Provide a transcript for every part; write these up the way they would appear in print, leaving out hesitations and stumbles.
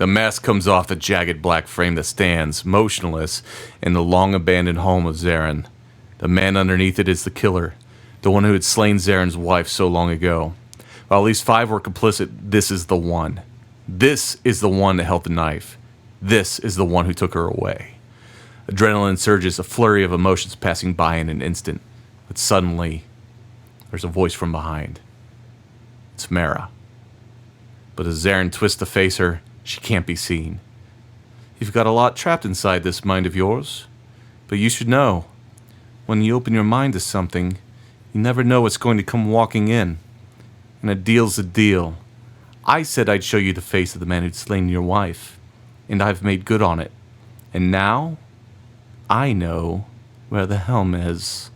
The mask comes off the jagged black frame that stands, motionless, in the long-abandoned home of Zarin. The man underneath it is the killer, the one who had slain Zarin's wife so long ago. While at least 5 were complicit, this is the one. This is the one that held the knife. This is the one who took her away. Adrenaline surges, a flurry of emotions passing by in an instant. But suddenly, there's a voice from behind. It's Mara. But as Zarin twists to face her, she can't be seen. You've got a lot trapped inside this mind of yours. But you should know, when you open your mind to something, you never know what's going to come walking in. And a deal's a deal. I said I'd show you the face of the man who'd slain your wife. And I've made good on it. And now, I know where the helm is.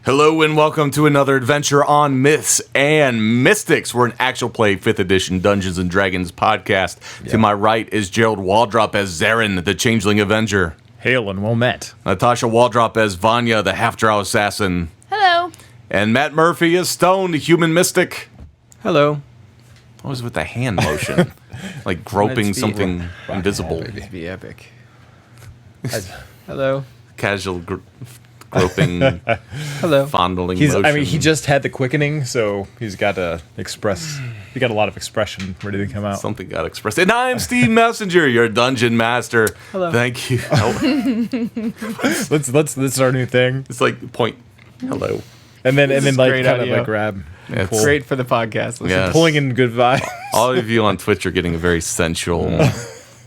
Hello and welcome to another adventure on Myths and Mystics. We're an actual play 5th edition Dungeons & Dragons podcast. Yeah. To my right is Gerald Waldrop as Zarin, the Changeling Avenger. Hail and well met. Natasha Waldrop as Vanya, the Half-Drow Assassin. Hello. And Matt Murphy as Stone, the Human Mystic. Hello. What was with the hand motion? Like groping something invisible. It'd be epic. Hello. Casual groping, hello, fondling motion. I mean, he just had the quickening, so he's got to express. He got a lot of expression ready to come out. Something got expressed. And I'm Steve Messenger, your dungeon master. Hello. Thank you. Let's our new thing. It's like point. Hello. And then like great kind audio. of like grab. It's pull. Great for the podcast. Yes. Pulling in good vibes. All of you on Twitch are getting a very sensual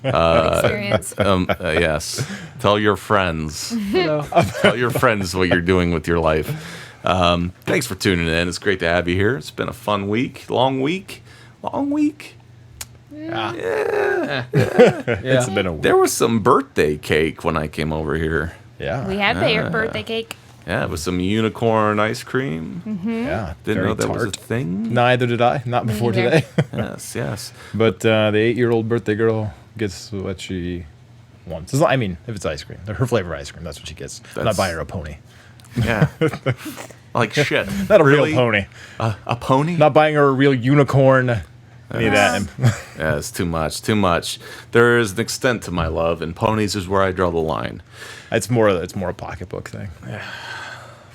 experience. yes. Tell your friends. Hello. Tell your friends what you're doing with your life. Thanks for tuning in. It's great to have you here. It's been a fun week. Long week. Yeah. It's been a week. There was some birthday cake when I came over here. Yeah. We had birthday cake. Yeah, it was some unicorn ice cream. Mm-hmm. Yeah. Didn't very know that tart. was a thing. Neither did I. Not before neither. today. Yes. But the 8-year-old birthday girl gets what she wants. I mean, if it's ice cream, her flavor ice cream, that's what she gets. I'm not buying her a pony. Yeah. Like shit. Not a Really? real pony. A pony? Not buying her a real unicorn. Any of that. Yeah, it's too much. Too much. There is an extent to my love, and ponies is where I draw the line. It's more a pocketbook thing.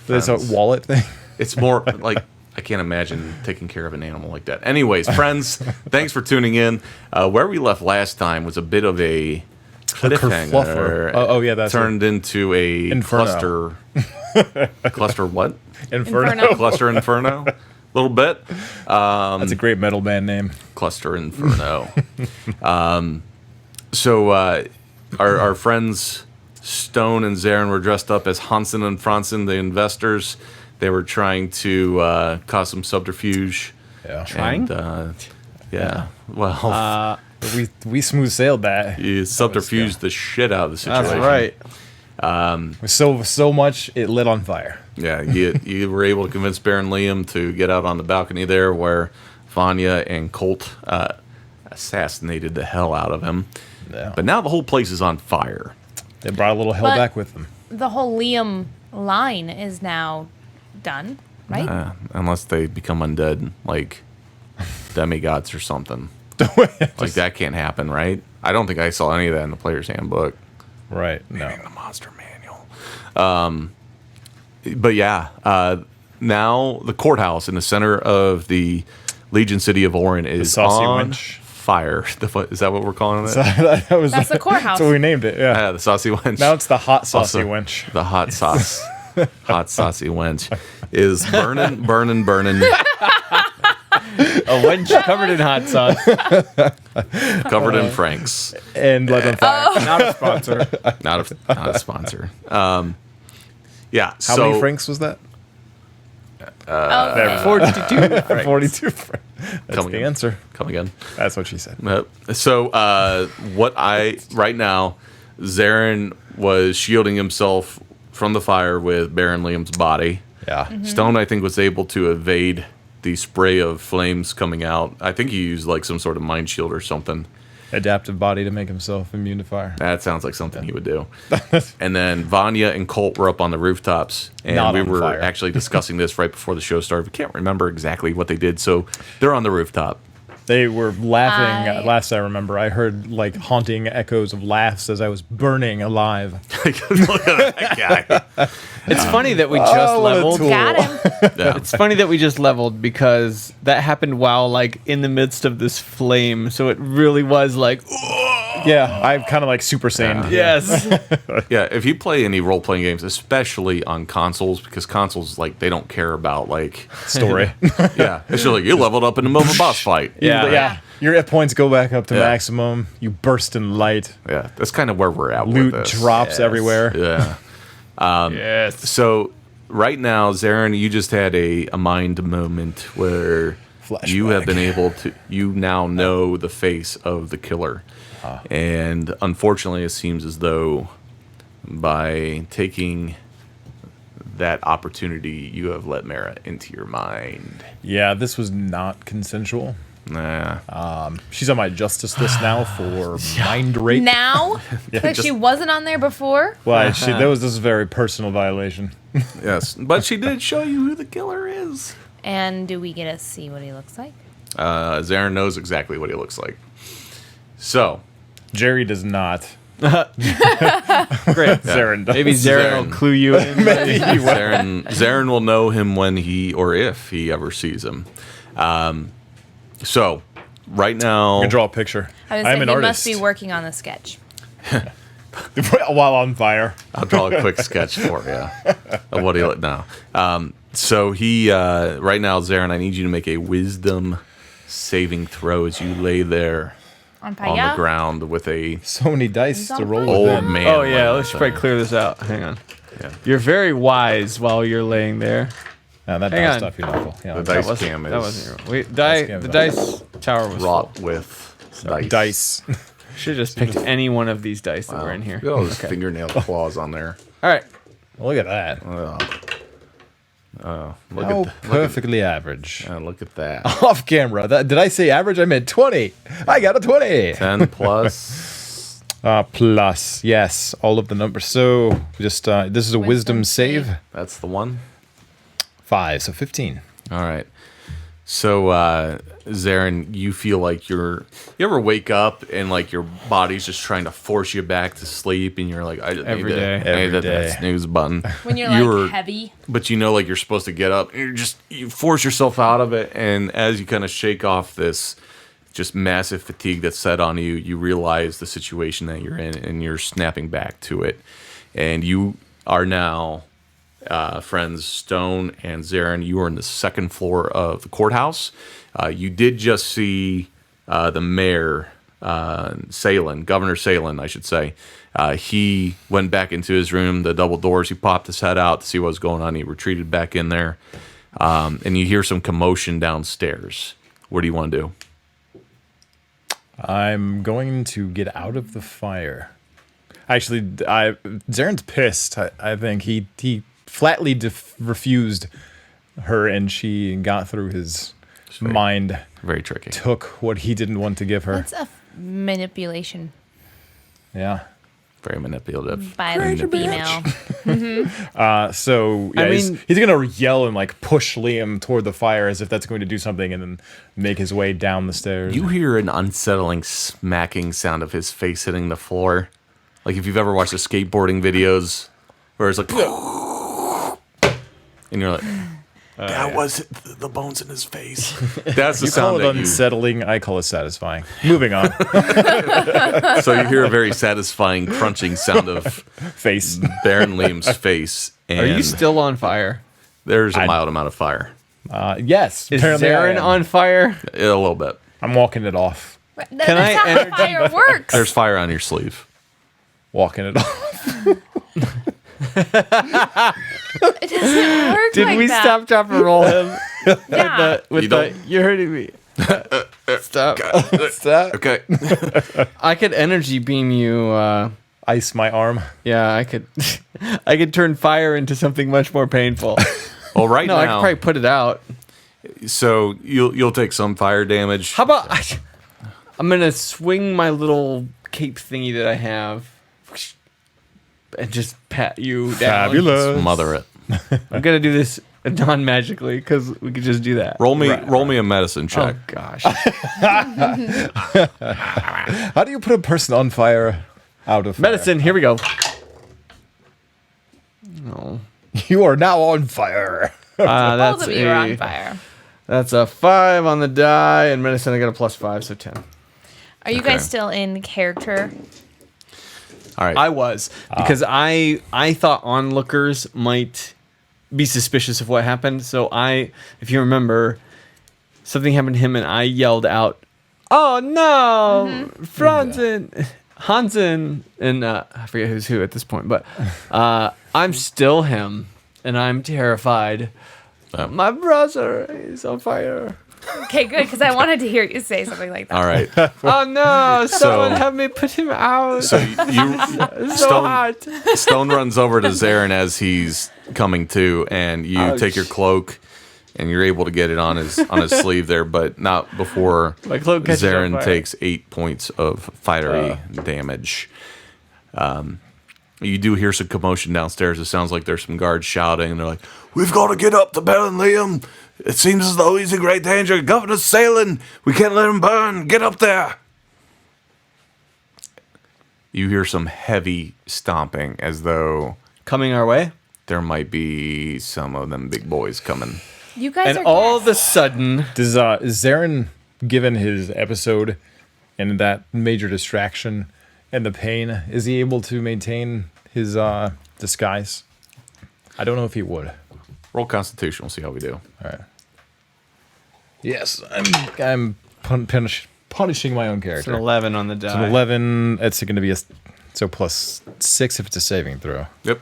It's a wallet thing. It's more like I can't imagine taking care of an animal like that. Anyways, friends, thanks for tuning in. Where we left last time was a bit of a cliffhanger. Kerfluffer. Oh, yeah, that's turned into a Inferno. cluster. Cluster what? Inferno. Cluster Inferno. A little bit. That's a great metal band name. Cluster Inferno. So our friends Stone and Zarin were dressed up as Hansen and Franzen, the investors. They were trying to cause some subterfuge. Yeah. Trying? And, yeah. Well, We smooth sailed that. you subterfuged the shit out of the situation. That's right. So much it lit on fire. Yeah, you were able to convince Baron Liam to get out on the balcony there where Vanya and Colt assassinated the hell out of him. Yeah. But now the whole place is on fire. They brought a little hell But- back with them. The whole Liam line is now done, right? Unless they become undead, like demigods or something. Like that can't happen, right? I don't think I saw any of that in the player's handbook. Right. No. In the monster manual. But yeah, now the courthouse in the center of the Legion City of Orin is saucy on wench. fire. Is that what we're calling it? That's the core house. That's what we named it. Yeah. Yeah, the saucy wench. Now it's the hot saucy Also, wench. The hot sauce. Hot saucy wench is burning. A wench covered in hot sauce. Covered in Franks. And blood on fire. Not a sponsor. Not a sponsor. Yeah. How many francs was that? Okay. 42 francs. 42 francs. That's Come the again. answer. Come again. That's what she said. So right now, Zarin was shielding himself from the fire with Baron Liam's body. Yeah. Stone, I think, was able to evade the spray of flames coming out. I think he used like some sort of mind shield or something. Adaptive body to make himself immune to fire. That sounds like something he would do. And then Vanya and Colt were up on the rooftops, and Not we on were fire. actually discussing this right before the show started. We can't remember exactly what they did, so they're on the rooftop. They were laughing. I- Last I remember, I heard like haunting echoes of laughs as I was burning alive. Look at that guy. It's funny that we just what a leveled. tool. Got him. Yeah. It's funny that we just leveled because that happened while like in the midst of this flame. So it really was like, Yeah, I'm kind of like Super Saiyan. yes. Yeah, if you play any role playing games, especially on consoles, because consoles like they don't care about like Story. yeah, it's just like you leveled up in the middle of a boss fight. Yeah. Yeah. Your hit points go back up to Yeah. maximum. You burst in light. Yeah, that's kind of where we're at Loot with this. drops Yes. everywhere. Yeah. Yes. So right now, Zarin, you just had a mind moment where you have Flashback. been able to. You now know the face of the killer, and unfortunately, it seems as though by taking that opportunity, you have let Mara into your mind. Yeah, this was not consensual. Nah. She's on my justice list now for mind rape. Now, but she wasn't on there before. Why? This is a very personal violation. Yes, but she did show you who the killer is. And do we get to see what he looks like? Zarin knows exactly what he looks like. So, Jerry does not. Great. Zarin does. Maybe Zarin Zarin. will clue you in. Zarin will know him when he or if he ever sees him. So, right now, I can draw a picture. I was I'm saying an he artist. must be working on the sketch. While on fire. I'll draw a quick sketch for you of what he look now. So he right now, Zarin, I need you to make a wisdom saving throw as you lay there On on the fire. ground with a So many dice He's to on roll fire. with old him. man. Oh yeah, laying let's there. probably clear this out. Hang on. Yeah. You're very wise while you're laying there. No, that Hang dice on. stuff you knuckle. Yeah. The dice wasn't- cam that is wasn't your. Wait, cam the is dice tower was wrought with dice. Dice. Should have just picked any one of these dice that were in here. Look at all those fingernail claws on there. All right. Look at that. Look How at perfectly average. look at that. Off camera. Did I say average? I meant 20. I got a 20. 10 plus. Plus, yes, all of the numbers. So just this is a wisdom, Wisdom save. save. That's the one. 5, so 15. All right. So, Zarin, you feel like you ever wake up and like your body's just trying to force you back to sleep, and you're like, I just Every need day. to, Every need that day. snooze button. When you're You're- like heavy. But you know, like you're supposed to get up, and you force yourself out of it, and as you kind of shake off this just massive fatigue that's set on you, you realize the situation that you're in, and you're snapping back to it, and you are now. Friends Stone and Zarin, you are in the second floor of the courthouse. You did just see the mayor, Governor Salen, I should say. He went back into his room, the double doors. He popped his head out to see what was going on. He retreated back in there. And you hear some commotion downstairs. What do you want to do? I'm going to get out of the fire. Actually, Zaren's pissed. I think he flatly refused her, and she got through his mind. Very tricky. Took what he didn't want to give her. That's a manipulation Yeah. Very manipulative. by the female. So yeah, I mean- he's gonna yell and like push Liam toward the fire as if that's going to do something, and then make his way down the stairs. You hear an unsettling smacking sound of his face hitting the floor. Like if you've ever watched the skateboarding videos where it's like, and you're like, That was the bones in his face. That's the You call sound it that you. unsettling. I call it satisfying. Moving on. So you hear a very satisfying crunching sound of Face. Baron Liam's face, and Are you still on fire? there's a mild amount of fire, Yes. Is apparently I Zarin am. on fire? a little bit. I'm walking it off. That's I not energy- how fire works. There's fire on your sleeve. Walking it off. It doesn't work Did like we that. stop, drop, and roll him? Yeah. You don't- You're hurting me. Stop. Okay. I could energy beam you. Ice my arm. Yeah, I could. I could turn fire into something much more painful. Well, right No, I could now, probably put it out. so you'll take some fire damage. How about I'm gonna swing my little cape thingy that I have and just pat you down. Fabulous. Smother it. I'm gonna do this non-magically because we could just do that. Roll me a medicine Oh check. gosh. How do you put a person on fire out of fire? Medicine. Here we go. No. You are now on fire. Both That's of you are on a fire. that's a 5 on the die, and medicine I got a +5, so 10. Are you Okay. guys still in character? All right. I was because I thought onlookers might be suspicious of what happened. So if you remember, something happened to him, and I yelled out, "Oh no, Franzen, Hansen," and I forget who's who at this point, but I'm still him, and I'm terrified. My brother is on fire. Okay, good, because I wanted to hear you say something like that. All right. Oh no! Someone help me put him out. So It's so Stone- hot. Stone runs over to Zarin as he's coming to, and you Ouch. take your cloak, and you're able to get it on his sleeve there, but not before My cloak catches on Zarin fire. takes 8 points of fiery damage. You do hear some commotion downstairs. It sounds like there's some guards shouting, and they're like, "We've got to get up to Baron Liam. It seems as though he's in great danger. Governor's sailing. We can't let him burn. Get up there." You hear some heavy stomping, as though Coming our way. there might be some of them big boys coming. You guys And are all of a guests. sudden, Is Zarin, given his episode and that major distraction and the pain, is he able to maintain his disguise? I don't know if he would. Roll Constitution. We'll see how we do. All right. Yes, I'm punishing my own it's character. an 11 on the die. It's an 11. It's going to be so +6 if it's a saving throw. Yep.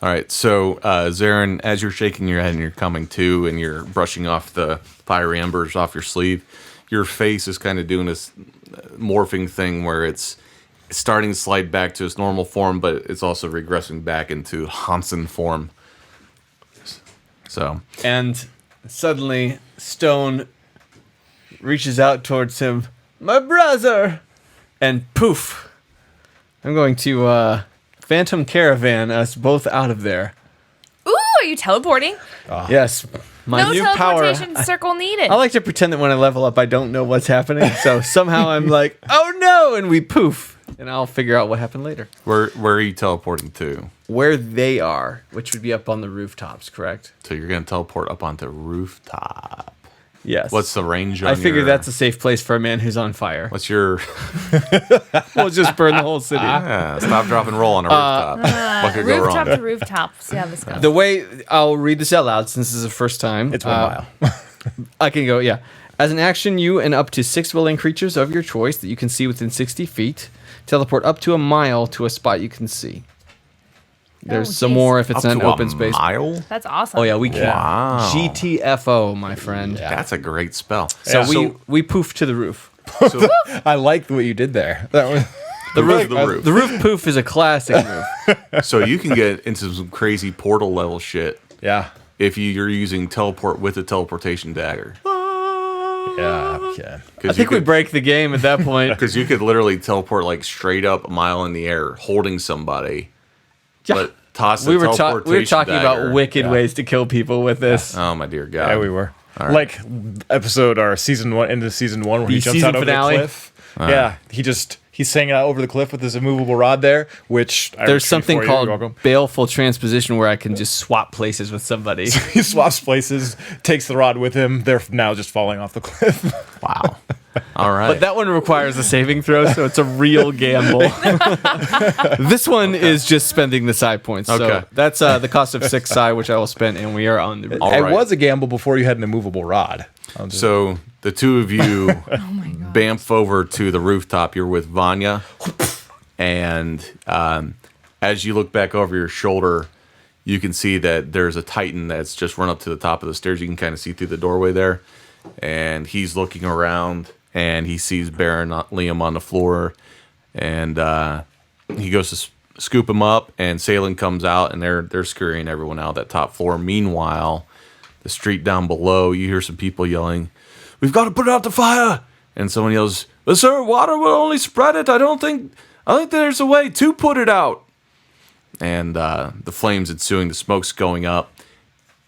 All right. So, Zarin, as you're shaking your head and you're coming to, and you're brushing off the fiery embers off your sleeve, your face is kind of doing this morphing thing where it's starting to slide back to its normal form, but it's also regressing back into Hansen form. So, And suddenly, Stone reaches out towards him. My brother! And poof! I'm going to Phantom Caravan us both out of there. Ooh, are you teleporting? Yes. My No new power. teleportation circle needed. I like to pretend that when I level up, I don't know what's happening. So somehow I'm like, oh no! And we poof. And I'll figure out what happened later. where are you teleporting to? Where they are, which would be up on the rooftops, correct? So you're going to teleport up onto rooftop. Yes. What's the range on I figure your- that's a safe place for a man who's on fire. What's your... We'll just burn the whole city. Yeah, stop, drop, and roll on a rooftop. What could go Rooftop wrong? to rooftop. See how this goes. The way I'll read this out loud since this is the first time. It's 1 mile. I can go, yeah. As an action, you and up to 6 willing creatures of your choice that you can see within 60 feet teleport up to a mile to a spot you can see. There's Oh, some geez. more if it's Up an to open a space. mile? That's awesome. Oh yeah, we can. Wow. GTFO, my friend. That's a great spell. So Yeah. we poof to the roof. So I like what you did there. That was the roof. The roof poof is a classic move. So you can get into some crazy portal level shit yeah. if you're using teleport with a teleportation dagger. Yeah. Okay. I think we break the game at that point. Because you could literally teleport like straight up a mile in the air, holding somebody, Yeah. but toss the we were teleportation talking dagger. about wicked ways to kill people with this. Oh my dear God! Yeah, we were. All right. Like episode or season 1 into season 1 where he The jumps season out over finale? the cliff. Yeah, he He's hanging out over the cliff with his immovable rod there, which I There's retrieved something for you. You're called welcome. baleful transposition where I can just swap places with somebody. He swaps places, takes the rod with him. They're now just falling off the cliff. Wow. All right. But that one requires a saving throw, so it's a real gamble. This one is just spending the psi points. So Okay. that's the cost of 6 psi, which I will spend, and we are on the. All It right. was a gamble before you had an immovable rod. So the two of you bamf over to the rooftop. You're with Vanya, and as you look back over your shoulder, you can see that there's a Titan that's just run up to the top of the stairs. You can kind of see through the doorway there, and he's looking around, and he sees Baron Liam on the floor, and he goes to scoop him up, and Salen comes out, and they're scurrying everyone out that top floor. Meanwhile, the street down below, you hear some people yelling, "We've got to put out the fire!" And someone yells, "But sir, water will only spread it. I think there's a way to put it out." And the flames ensuing, the smoke's going up,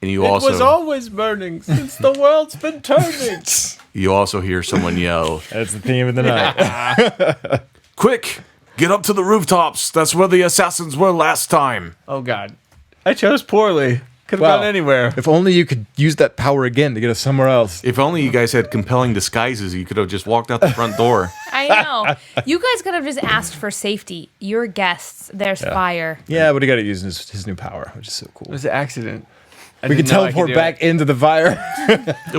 and you also always burning since the world's been turning. you also hear someone yell, That's the theme of the night. "Quick, get up to the rooftops. That's where the assassins were last time." Oh God, I chose poorly. Could have Wow. gone anywhere. If only you could use that power again to get us somewhere else. If only you guys had compelling disguises, you could have just walked out the front door. I know. You guys could have just asked for safety. You're guests. There's fire. Yeah, but he got to use his new power, which is so cool. It was an accident. We can teleport back into the fire. It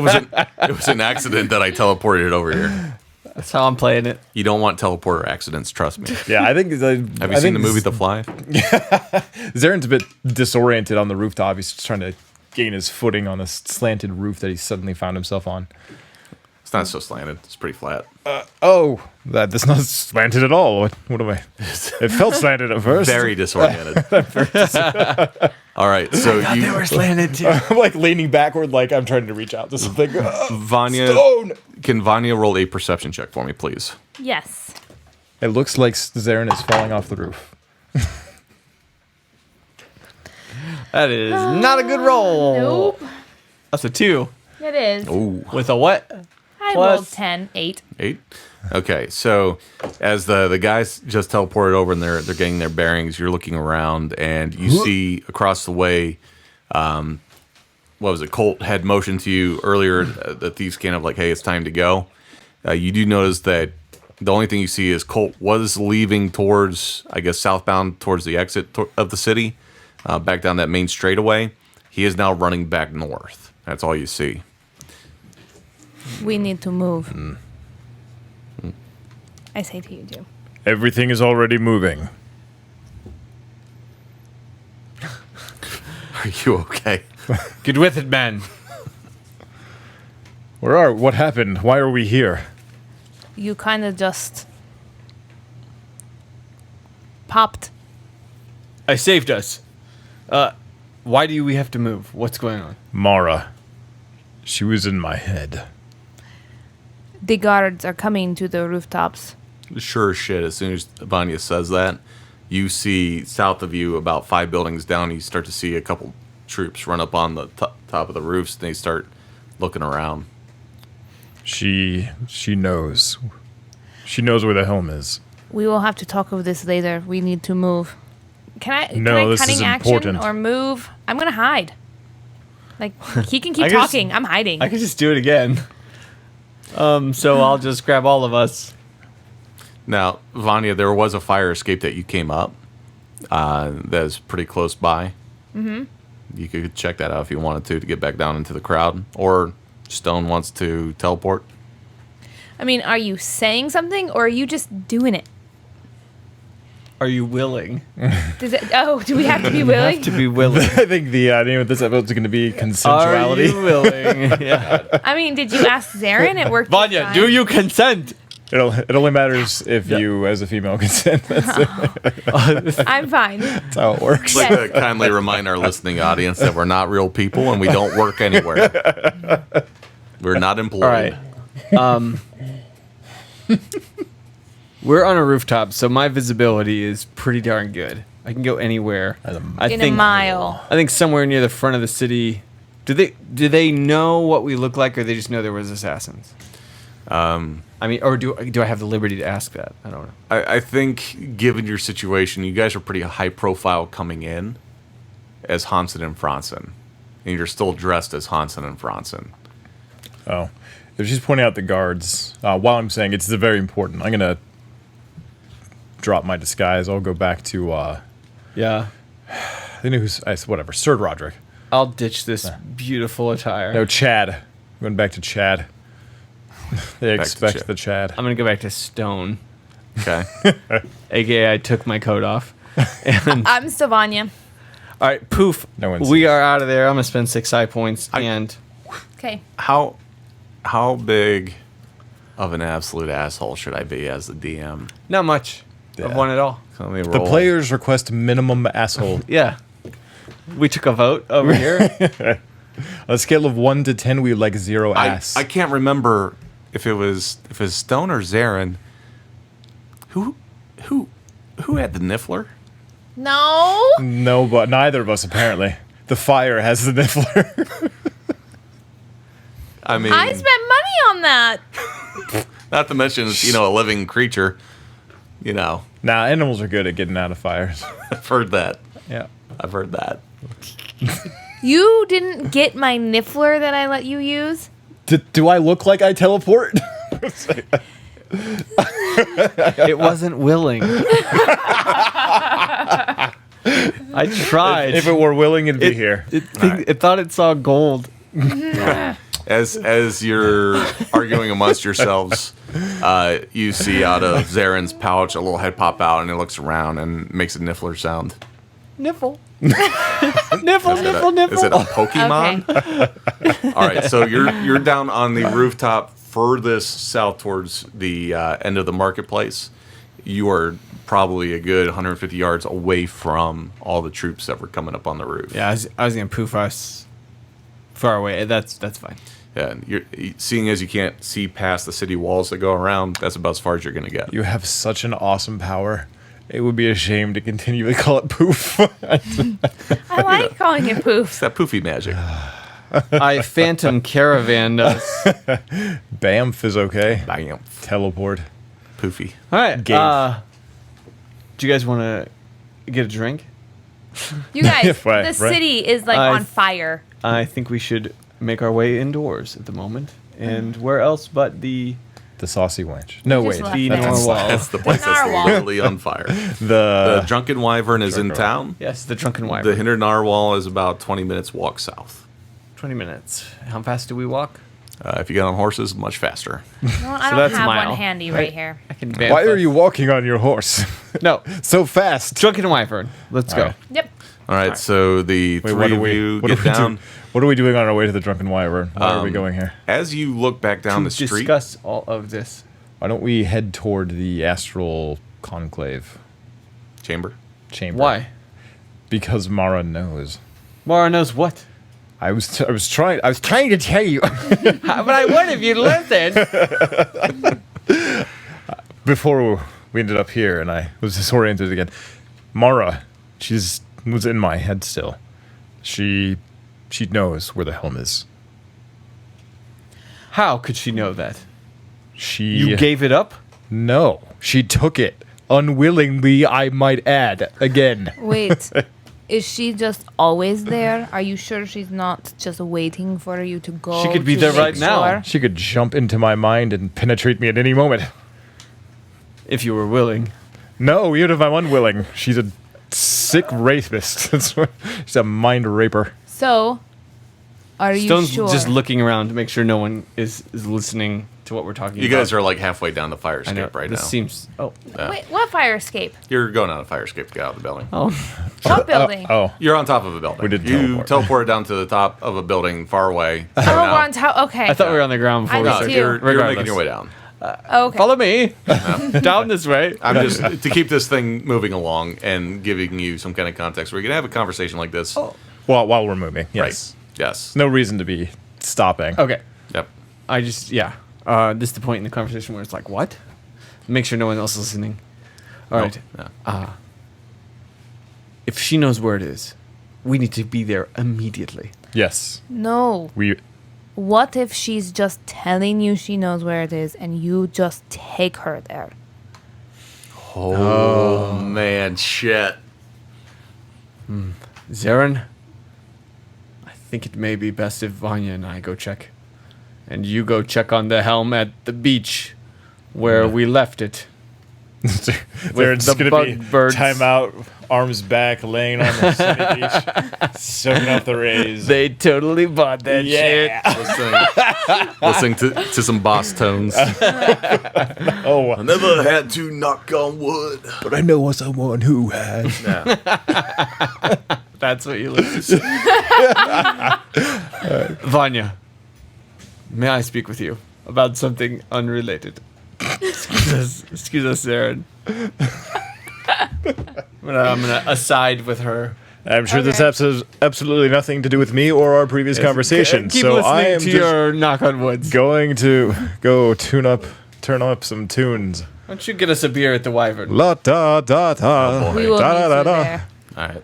was an accident that I teleported over here. That's how I'm playing it. You don't want teleporter accidents, trust me. Yeah, I think. Have you seen the movie The Fly? Zaren's a bit disoriented on the rooftop. He's just trying to gain his footing on this slanted roof that he suddenly found himself on. It's not so slanted. It's pretty flat. Oh, that's not slanted at all. What am I? It felt slanted at first. Very disoriented. All right, so They were you, slanted too. I'm like leaning backward, like I'm trying to reach out to something. Vanya, Stone! can Vanya roll a perception check for me, please? Yes. It looks like Zaren is falling off the roof. That is not a good roll. Nope. That's a 2. It is. Ooh, With a what? I plus- rolled 10, 8. 8. Okay, so as the guys just teleported over and they're getting their bearings, you're looking around and you see across the way, what was it? Colt had motioned to you earlier. The thief's kind of like, "Hey, it's time to go." You do notice that the only thing you see is Colt was leaving towards, I guess, southbound towards the exit of the city, back down that main straightaway. He is now running back north. That's all you see. We need to move. I say to you, too. Everything is already moving. Are you okay? Get with it, man. What happened? Why are we here? You kind of just popped. I saved us. Why do we have to move? What's going on? Mara. She was in my head. The guards are coming to the rooftops. Sure as shit, as soon as Vanya says that, you see south of you, about 5 buildings down, you start to see a couple troops run up on the top of the roofs, and they start looking around. She knows. She knows where the helm is. We will have to talk over this later. We need to move. Can No, I this cutting is action important. or move? I'm gonna hide. Like he can keep I guess- talking. I'm hiding. I could just do it again. So I'll just grab all of us. Now, Vanya, there was a fire escape that you came up that's pretty close by. Mm-hmm. You could check that out if you wanted to get back down into the crowd. Or Stone wants to teleport. I mean, are you saying something or are you just doing it? Are you willing? Do we have to be willing? To be willing. I think the name of this episode is going to be Are consensuality. you willing? Yeah. I mean, did you ask Zarin? It worked. just Vanya, fine. do you consent? It only matters if you, as a female, consent. That's I'm fine. how it works. I'd like to kindly remind our listening audience that we're not real people and we don't work anywhere. We're not employed. All right. We're on a rooftop, so my visibility is pretty darn good. I can go anywhere. I In a mile. I think somewhere near the front of the city. Do they know what we look like, or they just know there was assassins? I mean, or do I have the liberty to ask that? I don't know. I think, given your situation, you guys are pretty high profile coming in as Hansen and Franzen. And you're still dressed as Hansen and Franzen. Oh. If she's pointing out the guards, while I'm saying it's very important, I'm going to drop my disguise. I'll go back to, Yeah. I know who's, whatever, Sir Roderick. I'll ditch this beautiful attire. No, Chad. I'm going back to Chad. They Back to expect Chad. the Chad. I'm gonna go back to Stone, Okay. aka I took my coat off. And I'm still Vanya. all right, poof. No one we sees. are out of there. I'm gonna spend 6 high points and Okay. How big of an absolute asshole should I be as the DM? not much Yeah. of one at all. So let me The roll. players request minimum asshole. Yeah. We took a vote over here. On a scale of 1 to 10, we like 0 ass. I can't remember if it was Stone or Zarin. Who had the Niffler? No. No, but neither of us, apparently. The fire has the niffler. I mean, I spent money on that. not to mention it's, a living creature. Nah, animals are good at getting out of fires. I've heard that. Yeah. I've heard that. You didn't get my niffler that I let you use? Do I look like I teleport? It wasn't willing. I tried. If it were willing, it'd be here. It thought it saw gold. As you're arguing amongst yourselves, you see out of Zaren's pouch a little head pop out, and it looks around and makes a Niffler sound. Niffle. Niffle, niffle, niffle. Is it a Pokemon? Okay. All right, so you're down on the rooftop furthest south towards the end of the marketplace. You are probably a good 150 yards away from all the troops that were coming up on the roof. Yeah, I was gonna poof us far away. That's fine. Yeah, and you're seeing as you can't see past the city walls that go around. That's about as far as you're going to get. You have such an awesome power. It would be a shame to continually call it poof. I like calling it It's poof. that poofy magic. I phantom caravan us. Bamf is okay. Bam, Teleport. poofy. All right. Gave. Do you guys want to get a drink? You guys, Right, the right. city is like I- on fire. I think we should make our way indoors at the moment. And where else but the The saucy wench. No, Just wait. left the there. narwhal? That's the place that's narwhal. literally on fire. The The Drunken Wyvern is in Drunken town. Yes, the drunken The wyvern. Hinder Narwhal is about 20 minutes walk south. 20 minutes. How fast do we walk? If you get on horses, much faster. Well, I So don't that's a have mile. one handy right here. I can. Why are you walking on your horse No, so fast? drunken wyvern. Let's go. right. Yep. All right, so the Wait, three of you what get are we down. what are we doing on our way to the Drunken Wyvern? Why are we going here? As you look back down To the street, discuss all of this. Why don't we head toward the astral conclave chamber. chamber? Why? Because Mara knows. Mara knows what. I was trying to tell you But I would if you listened. before we ended up here, and I was disoriented again. Mara, was in my head still. She knows where the helm is. How could she know that? She You gave it up? No, she took it unwillingly. I might add again. Wait. Is she just always there? Are you sure she's not just waiting for you to go? She could be to there make right now. sure? She could jump into my mind and penetrate me at any moment. If you were willing. No, even if I'm unwilling, she's a sick rapist. She's a mind raper. So, are you Stone's sure? just looking around to make sure no one is listening to what we're talking You about. guys are like halfway down the fire I know. escape right This now. seems. Oh. Wait, what fire escape? You're going on a fire escape to get out of the building. Oh. What building? Oh, You're on top of a building. We did You teleport. teleported down to the top of a building far away. Oh, we're on top. Okay. I thought we were on the ground before I we did No, started. too. you're Regardless. making your way down. Okay. Follow me. Down this way. I'm just to keep this thing moving along and giving you some kind of context. We're gonna have a conversation like this. Oh. well, while we're moving, yes. Right. Yes. No reason to be stopping. Okay. Yep. I just, yeah. This is the point in the conversation where it's like, what? Make sure no one else is listening. All right. Yeah. If she knows where it is, we need to be there immediately. Yes, No. we. What if she's just telling you she knows where it is and you just take her there? Oh, man, shit. Zarin, I think it may be best if Vanya and I go check. And you go check on the helm at the beach where we left it. There's the going to be bug birds. time out, arms back, laying on the sunny beach, soaking up the rays. They totally bought that shit. Listening to some boss tones. Oh, I never had to knock on wood. but I know someone who has. Yeah. That's what you listen to. Vanya, may I speak with you about something unrelated? Excuse us, Zarin. I'm gonna aside with her. I'm sure this Okay. has absolutely nothing to do with me or our previous conversation. Keep So listening I am to just your knock on woods. going to go turn up some tunes. Why don't you get us a beer at the Wyvern? La da da da. Oh, boy. We will Da, meet da, da, you da. there. All right.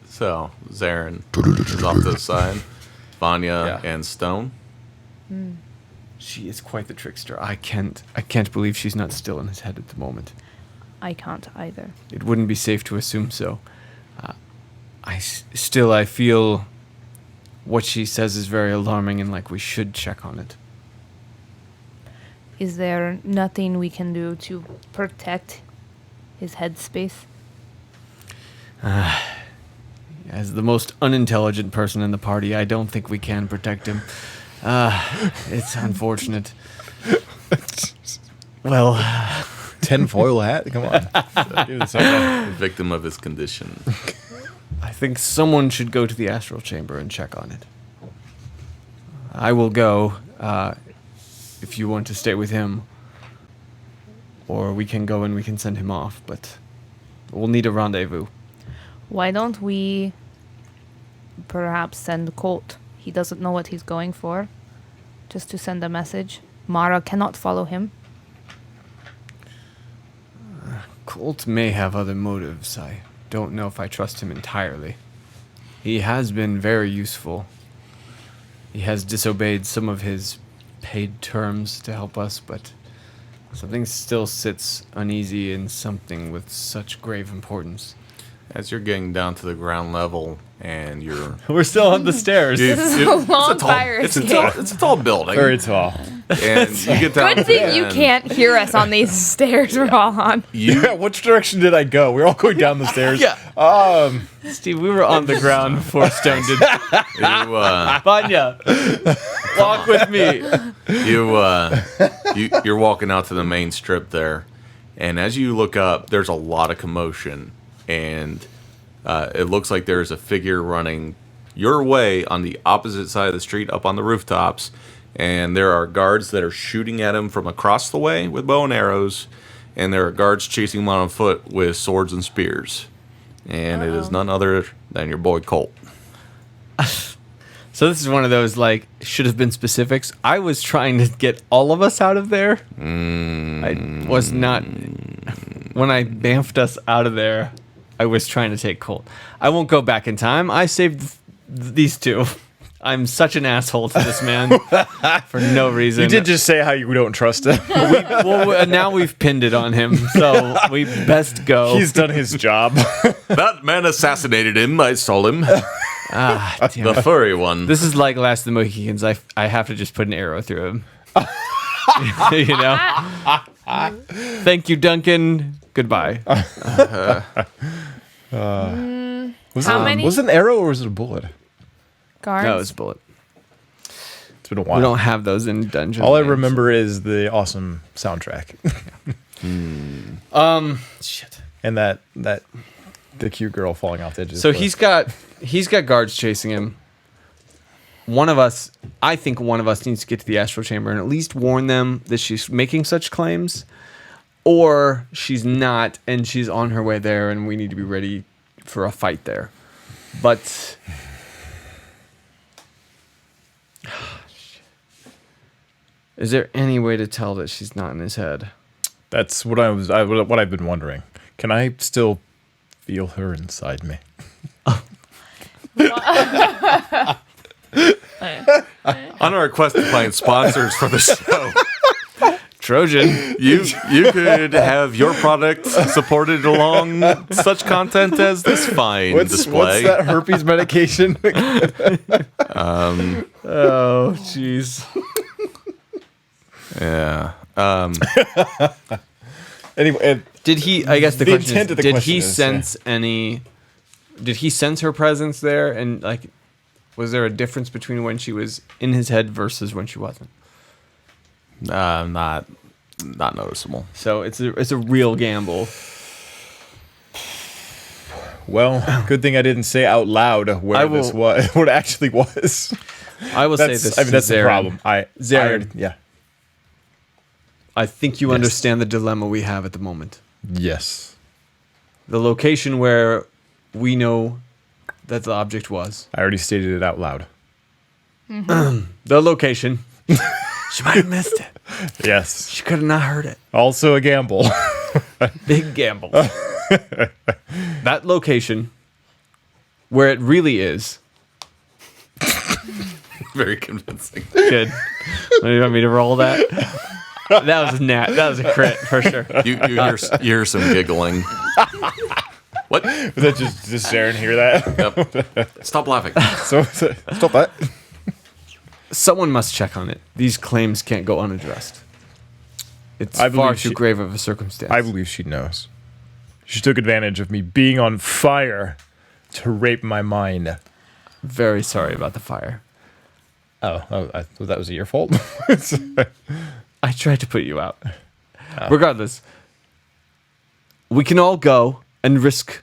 So, Zarin is off to the side. Vanya Yeah. and Stone. She is quite the trickster. I can't believe she's not still in his head at the moment. I can't either. It wouldn't be safe to assume so. I feel what she says is very alarming and like we should check on it. Is there nothing we can do to protect his headspace? As the most unintelligent person in the party, I don't think we can protect him. It's unfortunate. Well, Tinfoil hat? Come on. Give it something. Victim of his condition. I think someone should go to the astral chamber and check on it. I will go if you want to stay with him. Or we can go and we can send him off, but we'll need a rendezvous. Why don't we perhaps send Colt? He doesn't know what he's going for. Just to send a message. Mara cannot follow him. Colt may have other motives. I don't know if I trust him entirely. He has been very useful. He has disobeyed some of his paid terms to help us, but something still sits uneasy in something with such grave importance. As you're getting down to the ground level and you're... We're still on the stairs. This is a long fire it's a escape. tall, it's a tall building. Very tall. And you get down Good thing you and can't hear us on these stairs we're all on. You, Which direction did I go? We're all going down the stairs. Yeah. Steve, we were on the ground before Stone did. Vanya, walk with me. you're walking out to the main strip there, and as you look up, there's a lot of commotion, and it looks like there's a figure running your way on the opposite side of the street, up on the rooftops, and there are guards that are shooting at him from across the way with bow and arrows, and there are guards chasing him on foot with swords and spears, and it is none other than your boy Colt. So this is one of those, like, should have been specifics. I was trying to get all of us out of there. I was not. When I bamfed us out of there, I was trying to take Colt. I won't go back in time. I saved these two. I'm such an asshole to this man for no reason. You did just say how you don't trust him. Now we've pinned it on him, so we best go. He's done his job. That man assassinated him. I saw him. Damn The it. furry one. This is like Last of the Mohicans. I have to just put an arrow through him. You know? Thank you, Duncan. Goodbye. Was How it, many- Was it an arrow or was it a bullet? Guards. No, it's a bullet. It's been a while. We don't have those in dungeons. All I remember is the awesome soundtrack Shit. and that the cute girl falling off the edge. Of the So cliff. he's got guards chasing him. I think one of us needs to get to the astral chamber and at least warn them that she's making such claims, or she's not and she's on her way there, and we need to be ready for a fight there. But is there any way to tell that she's not in his head? That's what what I've been wondering. Can I still feel her inside me? I On our quest to find sponsors for the show, Trojan. you could have your product supported along such content as this fine display. What's that herpes medication? Oh, jeez. Yeah. Anyway, Did he? I guess the The question intent is: of the did question he is, sense any? Did he sense her presence there? And like, was there a difference between when she was in his head versus when she wasn't? Not noticeable. So it's a real gamble. well, good thing I didn't say out loud where this was, what it actually was. I will say That's, this. I mean, that's the Zarin. problem. Zarin. Yeah. I think you Yes. understand the dilemma we have at the moment. Yes. The location where we know that the object was. I already stated it out loud. The location. She might have missed it. Yes. She could have not heard it. Also a gamble. Big gamble. That location, where it really is. Very convincing. Good. You want me to roll that? That was that was a crit for sure. You hear some giggling. What? Was that just Zarin hear that? Yep. Stop laughing. So stop that. Someone must check on it. These claims can't go unaddressed. It's I far believe too she- grave of a circumstance. I believe she knows. She took advantage of me being on fire to rape my mind. Very sorry about the fire. That was your fault. I tried to put you out. Regardless, we can all go and risk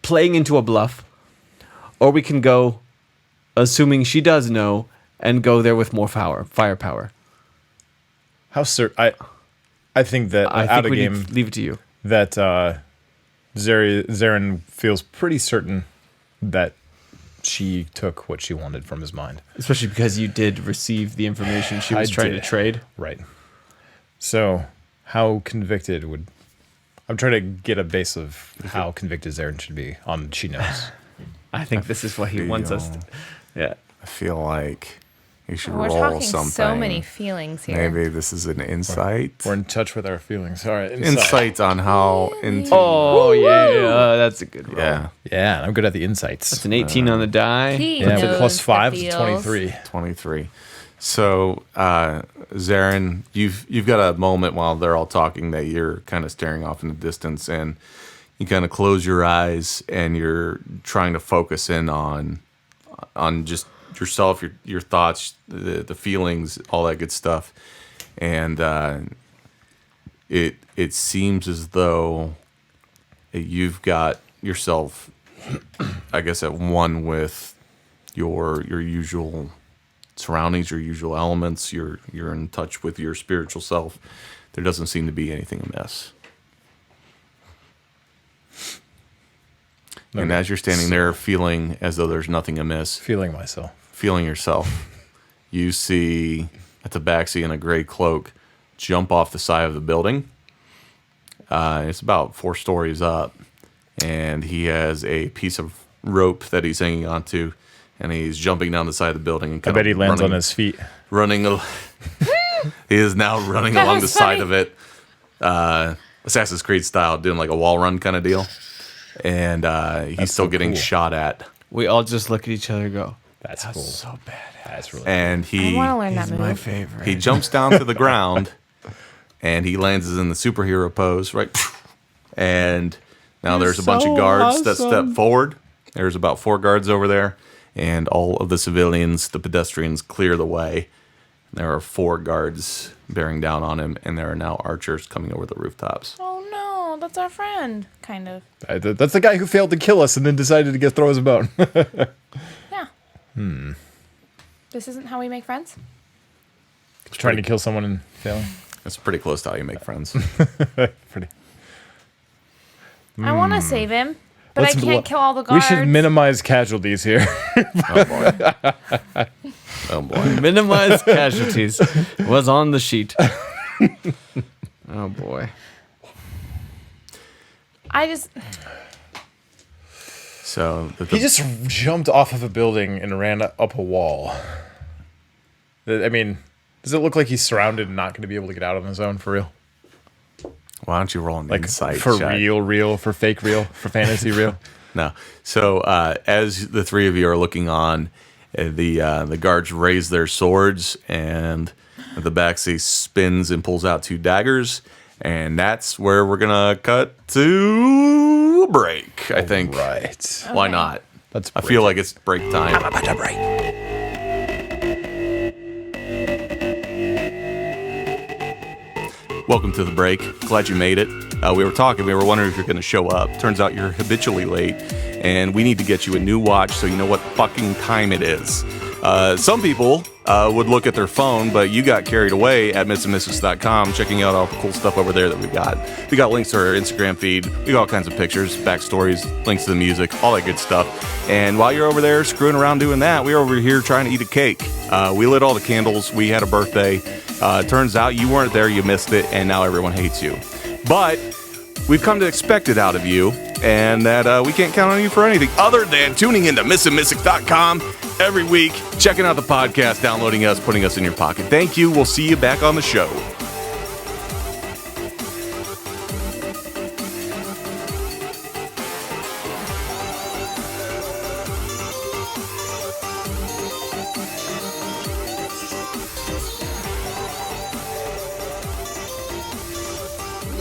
playing into a bluff, or we can go, assuming she does know, and go there with more firepower. How I think that I out think of we game need to leave it to you. that Zarin feels pretty certain that she took what she wanted from his mind. Especially because you did receive the information she was I trying did. to trade. Right. So, how convicted would... I'm trying to get a base of how convicted Zarin should be on She Knows. I think this is what he wants us to. Yeah. I feel like you should We're roll talking something. so many feelings here. Maybe this is an insight. We're in touch with our feelings. All right. Insight on how into. Oh, yeah. That's a good roll. Yeah, Yeah, I'm good at the insights. It's an 18 on the die. He Yeah, knows plus the 5 is feels. 23. 23. So, Zarin, you've got a moment while they're all talking that you're kind of staring off in the distance, and you kind of close your eyes and you're trying to focus in on just yourself, your thoughts, the feelings, all that good stuff, and it seems as though you've got yourself, I guess, at one with your usual surroundings, your usual elements. You're in touch with your spiritual self. There doesn't seem to be anything amiss. And as you're standing there feeling as though there's nothing amiss, Feeling myself. feeling yourself, you see a tabaxi in a gray cloak jump off the side of the building. It's about 4 stories up, and he has a piece of rope that he's hanging onto, and he's jumping down the side of the building. And I bet he lands on his feet. He is now running That along the was side funny. of it, Assassin's Creed style, doing like a wall run kind of deal. And he's still so getting cool. shot at. We all just look at each other and go, That's that's cool. so bad. That's really And I he want to learn He's that my move. favorite. he jumps down to the ground, and he lands in the superhero pose, right? And now there's a bunch of so guards that awesome. step forward. There's about 4 guards over there, and all of the civilians, the pedestrians, clear the way. There are 4 guards bearing down on him, and there are now archers coming over the rooftops. Oh no, that's our friend, kind of. That's the guy who failed to kill us and then decided to throw us a bone. Yeah. This isn't how we make friends. Trying to kill someone and failing. That's pretty close to how you make friends. Pretty. I want to save him, but Let's I blo- can't kill all the We guards. should minimize casualties here. Oh boy. Oh boy. Minimize casualties was on the sheet. Oh boy. I just. So He just jumped off of a building and ran up a wall. I mean, does it look like he's surrounded and not going to be able to get out on his own for real? why don't you roll an Like insight for check? real, for fake real, for fantasy real? No. So as the three of you are looking on, the guards raise their swords, and the backseat spins and pulls out 2 daggers, and that's where we're gonna cut to break. I think. Right. Why Okay. not? Let's I break feel it. like it's break time. About to break. Welcome to the break. Glad you made it. We were wondering if you're going to show up. Turns out you're habitually late, and we need to get you a new watch so you know what fucking time it is. Some people would look at their phone, but you got carried away at mitsandmisses.com, checking out all the cool stuff over there that we got. We got links to our Instagram feed. We got all kinds of pictures, backstories, links to the music, all that good stuff. And while you're over there screwing around doing that, we're over here trying to eat a cake. We lit all the candles. We had a birthday. Turns out you weren't there, you missed it, and now everyone hates you. But we've come to expect it out of you, and that we can't count on you for anything other than tuning into mitsandmystics.com every week, checking out the podcast, downloading us, putting us in your pocket. Thank you. We'll see you back on the show.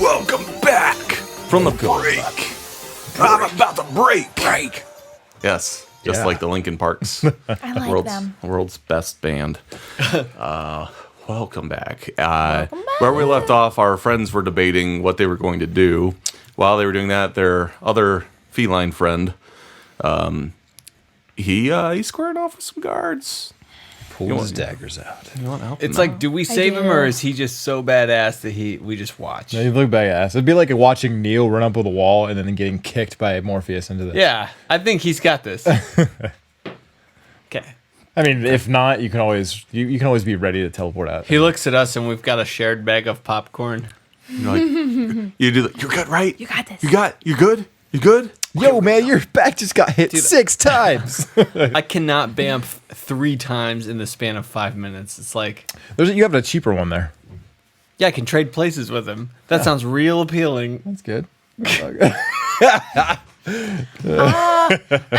Welcome back from the break. I'm about to break. Yes, just Yeah. like the Linkin Parks. I like world's, them. world's best band. Welcome back. Welcome back. Where we left off, our friends were debating what they were going to do. While they were doing that, their other feline friend, he squared off with some guards. Pulled his daggers out. You want to help It's him like, do we save him, do. or is he just so badass that we just watch? No, you look badass. It'd be like watching Neil run up with a wall and then getting kicked by Morpheus into the. Yeah, I think he's got this. Okay. I mean, if not, you can always you can always be ready to teleport out. He looks at us, and we've got a shared bag of popcorn. You're like, you do. You're good, right? You got this. You good? You good? Yo, man, your back just got hit 6 times. I cannot bamf 3 times in the span of 5 minutes. It's like, You have a cheaper one there. yeah, I can trade places with him. That sounds real appealing. That's good. I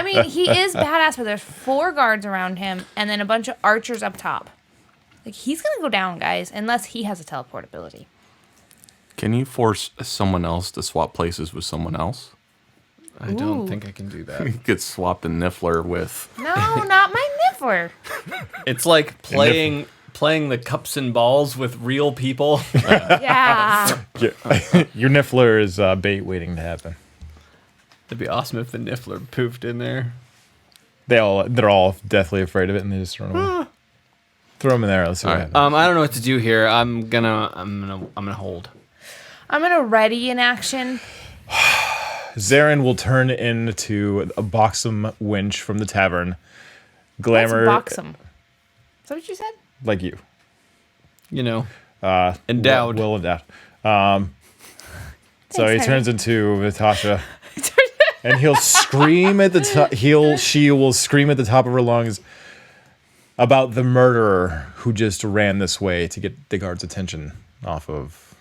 mean, he is badass, but there's 4 guards around him and then a bunch of archers up top. Like, he's gonna go down, guys, unless he has a teleport ability. Can you force someone else to swap places with someone else? I don't Ooh. think I can do that. Get swapped a Niffler with. No, not my Niffler. It's like playing the cups and balls with real people. Yeah. Your Niffler is bait waiting to happen. It'd be awesome if the Niffler poofed in there. They're all deathly afraid of it, and they just run away. Throw them in there. Let's see what All right. happens. I don't know what to do here. I'm gonna hold. I'm gonna ready in action. Zarin will turn into a Boxum winch from the tavern. Glamour, Let's box him. Is that what you said? like you. You know, endowed. Well endowed. So he Thanks, turns into Natasha, and he'll scream at the top. She will scream at the top of her lungs about the murderer who just ran this way to get the guards' attention off of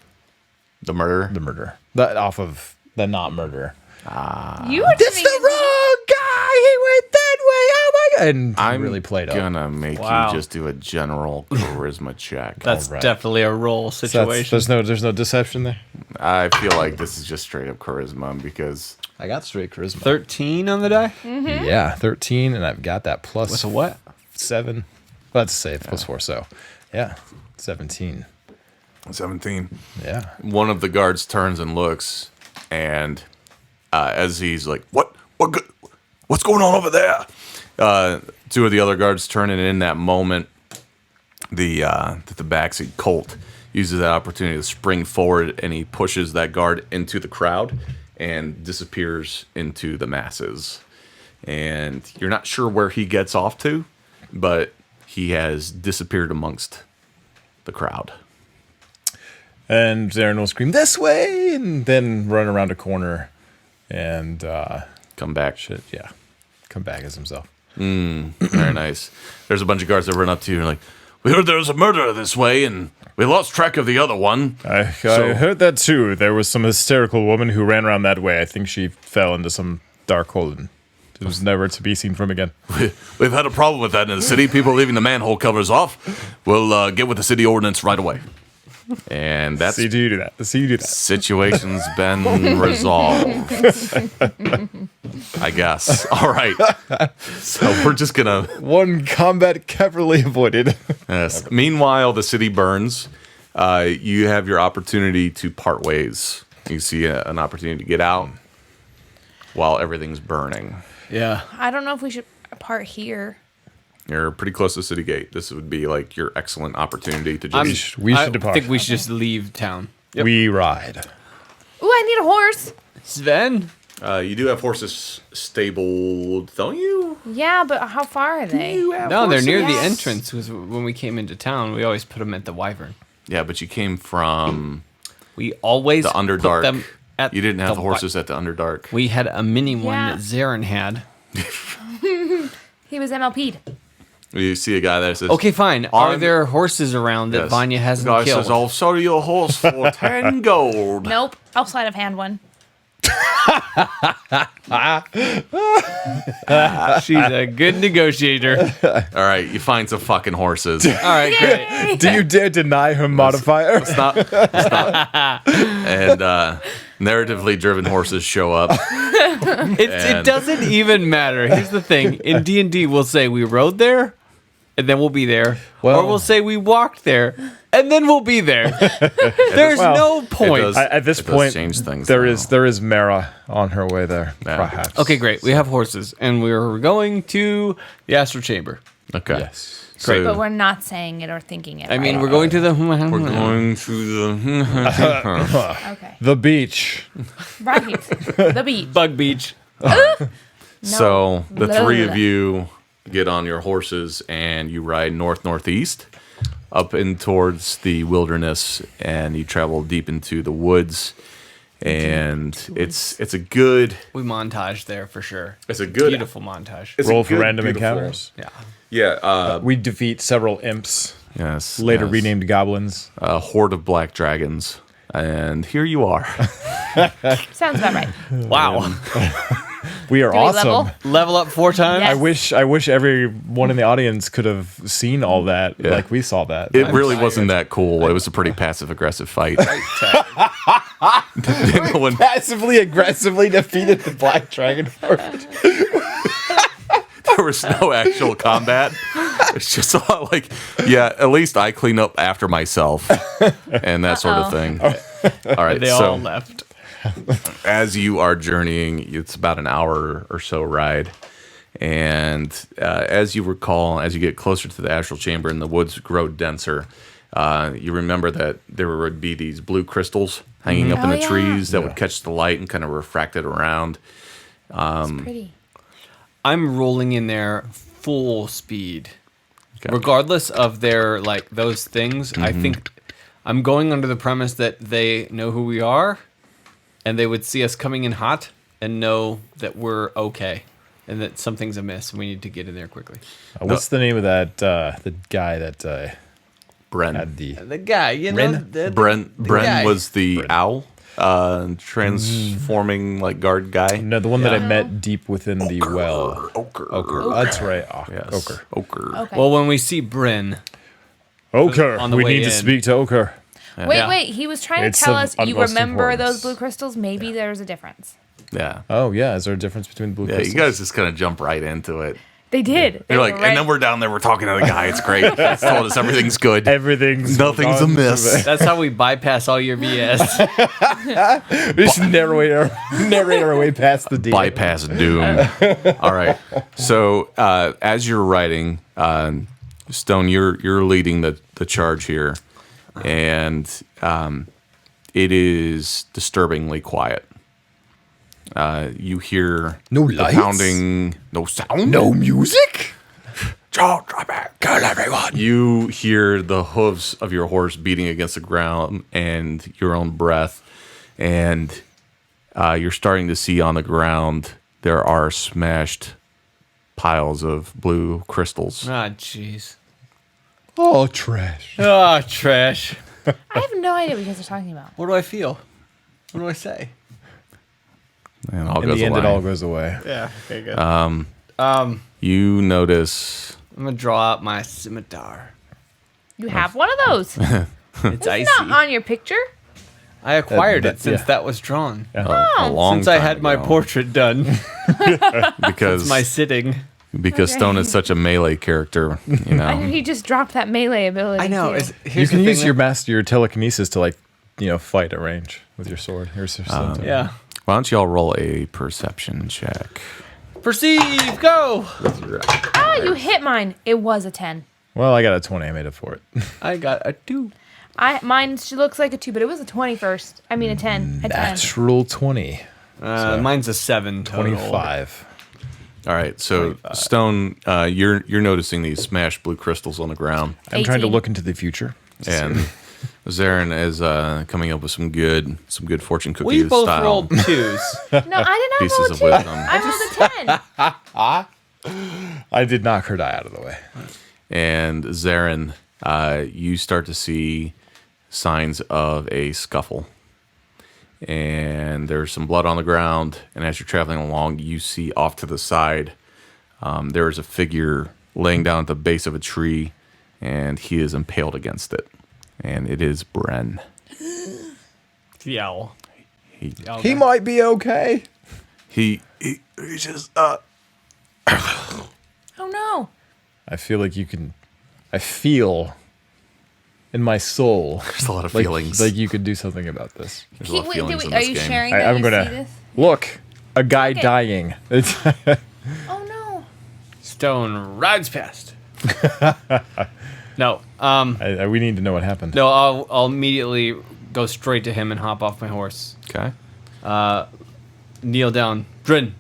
The murderer? the murderer. Off of the not murderer. You were That's the wrong guy. He went that way. Oh my god! And I'm really played up. gonna make Wow. you just do a general charisma check. That's Alright. definitely a roll So situation. there's no deception there. I feel like this is just straight up charisma because I got straight charisma. 13 on the die. Yeah, 13, and I've got that plus With a what? 7. Let's say it's plus 4. So, yeah, 17. 17. Yeah. One of the guards turns and looks, and as he's like, what's going on over there? 2 of the other guards turn, and in that moment, the backseat Colt uses that opportunity to spring forward, and he pushes that guard into the crowd and disappears into the masses. And you're not sure where he gets off to, but he has disappeared amongst the crowd. And Zarin will scream, this way, and then run around a corner and come back. Shit, yeah. Come back as himself. Very nice. There's a bunch of guards that run up to you and like, we heard there was a murderer this way, and we lost track of the other one. I heard that too. There was some hysterical woman who ran around that way. I think she fell into some dark hole and it was never to be seen from again. We've had a problem with that in the city. People leaving the manhole covers off. We'll get with the city ordinance right away. And that's See you do that. See you do that. situation's been resolved. I guess. All right. So we're just gonna. One combat cleverly avoided. Yes. Meanwhile, the city burns. You have your opportunity to part ways. You see an opportunity to get out while everything's burning. Yeah. I don't know if we should part here. You're pretty close to the city gate. This would be like your excellent opportunity to just. We should I depart. think we should just leave town. Yep. We ride. Ooh, I need a horse. Sven? You do have horses stabled, don't you? Yeah, but how far are they? No, they're near the Yes. entrance. Was when we came into town, we always put them at the Wyvern. Yeah, but you came from We always the put Underdark. them at You didn't have the the horses at the Underdark. We had a mini one Yeah. that Zarin had. He was MLP'd. You see a guy that says, Okay, fine. Are I'm- there horses around that Yes. Vanya The hasn't guy killed? says, I'll sell you a horse for 10 gold. Nope. I'll sleight of hand one. She's a good negotiator. All right, you find some fucking horses. All right, great. Do you dare deny her modifier? It's not. And narratively driven horses show up. It And- doesn't even matter. Here's the thing: in D&D, we'll say we rode there, and then we'll be there, Well- or we'll say we walked there, and then we'll be there. There's Well, no point. does- At this It does point, change things, there though. is Mara on her way there, Yeah. perhaps. Okay, great. We have horses, and we're going to the Astral Chamber. Okay. Yes. So But we're not saying it or thinking it. I mean, right? we're going to the. we're going to the. Okay. The beach. Right. The beach. Bug Beach. So the Blah, three blah. of you get on your horses and you ride northeast up in towards the wilderness, and you travel deep into the woods. And it's a good We montaged there for sure. it's a good Beautiful montage. it's a Roll for good, random beautiful- encounters. Yeah. Yeah. We defeat several imps, Yes. later yes. renamed goblins. A horde of black dragons, and here you are. Sounds about right. Wow. We are Do we awesome. level? Level up 4 times. Yes. I wish everyone in the audience could have seen all that, Yeah. like we saw that. It I'm really tired. wasn't that cool. It was a pretty passive aggressive fight. No one- Passively aggressively defeated the black dragon horde. there was no actual combat. It's just a lot like, yeah, at least I clean up after myself and that sort of thing. All right, They so all left. as you are journeying, it's about an hour or so ride. And as you recall, as you get closer to the astral chamber and the woods grow denser, you remember that there would be these blue crystals hanging up in Oh, the yeah. trees that would catch the light and kind of refract it around. It's pretty. I'm rolling in there full speed. Okay. Regardless of their, like, those things, I think I'm going under the premise that they know who we are and they would see us coming in hot and know that we're okay and that something's amiss and we need to get in there quickly. What's the name of that? The guy that Bren. had the The guy, you know, Ren? Bren guy. was the owl, transforming like guard guy. no, the one that I Yeah. met deep within the well. Ochre. That's right. Yes. Ochre. Ochre. Okay. Well, when we see Bryn, Ochre. On the We way need to in. speak to Ochre. wait, Yeah. wait. He was trying It's to tell of us you utmost remember importance. those blue crystals. Maybe there's a difference. Yeah. Oh yeah, is there a difference between the blue Yeah, crystals? you guys just kind of jump right into it. They did. They You're were like, right. and then we're down there, we're talking to the guy. It's great. He's told us everything's good. Everything's Nothing's gone amiss. that's how we bypass all your BS. We just narrate our way past the deal. Bypass doom. All right. So as you're writing, Stone, you're leading the charge here, and it is disturbingly quiet. You hear No the lights? pounding, no sound, music. Joe, drive back, kill everyone. You hear the hooves of your horse beating against the ground and your own breath, and you're starting to see on the ground there are smashed piles of blue crystals. Ah, jeez. Oh, trash. Ah, trash. I have no idea what you guys are talking about. What do I feel? What do I say? And all In goes the end, away. it all goes away. Yeah. Okay, good. You notice I'm gonna draw out my scimitar. You have one of those. It's icy. It's not on your picture. I acquired That- it since yeah. that was drawn. a long Since I time had my ago, portrait done. because My sitting. because Okay. Stone is such a melee character. You I know know, he just dropped that melee ability. I know. too. You can use your telekinesis to fight at range with your sword. Yeah. why don't y'all roll a perception check? Perceive, go! Ah, you hit mine. It was a 10. Well, I got a 20. I made up for it. I got a 2. Mine she looks like a 2, but it was a 20 first. I mean a 10. A 10. Natural 20. Mine's a 7 total. 25. All right, so Stone, you're noticing these smashed blue crystals on the ground, I'm trying to 18. look into the future. and Zarin is coming up with some good fortune cookie We both style rolled 2s. No, I did pieces not of roll a 2. wisdom. I rolled a 10. I did knock her die out of the way. And Zarin, you start to see signs of a scuffle. And there's some blood on the ground. And as you're traveling along, you see off to the side, there is a figure laying down at the base of a tree, and he is impaled against it. And it is Bren. The owl. He might be okay. He just, Oh no. I feel like I feel in my soul there's a lot of like, feelings. like you could do something about this. There's a lot of Wait, feelings in are this you game. sharing I- that I'm you gonna- see this? Look, a guy Okay. dying. Oh no. Stone rides past. No. We need to know what happened. No, I'll immediately go straight to him and hop off my horse. Okay. Kneel down. Bryn.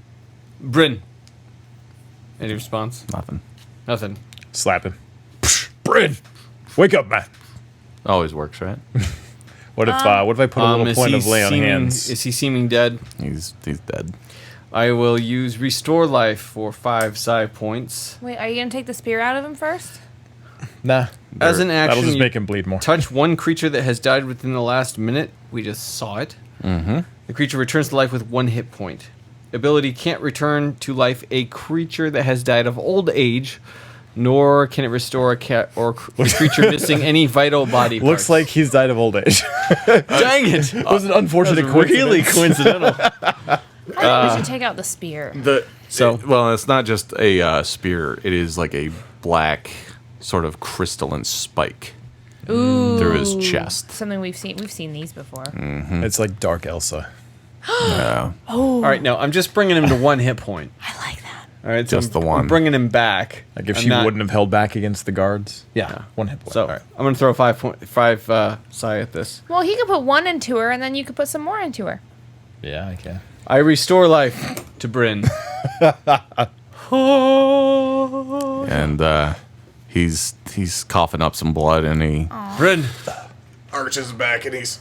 Any response? Nothing. Nothing. Slap him. Bryn, wake up, man. Always works, right? What if I put a little is point he of lay on seeming- hands? Is he seeming dead? He's dead. I will use Restore Life for 5 psi points. Wait, are you gonna take the spear out of him first? Nah. As an That'll action, just you make him bleed more. touch one creature that has died within the last minute. We just saw it. Mm-hmm. The creature returns to life with 1 hit point. Ability can't return to life a creature that has died of old age, nor can it restore a cat or a creature missing any vital body parts. Looks like he's died of old age. Dang it! It was an unfortunate really coincidence. coincidental. I think we should take out the spear. Well, it's not just a spear. It is like a black, sort of crystalline spike Ooh. through his chest. Something we've seen. We've seen these before. It's like Dark Elsa. Yeah. All right, no, I'm just bringing him to 1 hit point. I like that. All right, so Just the I'm one. bringing him back. Like if I'm she not- wouldn't have held back against the guards. Yeah, 1 hit point. So All right. I'm gonna throw 5 psi at this. Well, he could put 1 into her, and then you could put some more into her. Yeah, I can. I restore life to Bryn. And he's coughing up some blood, and he Bryn, arches back, and he's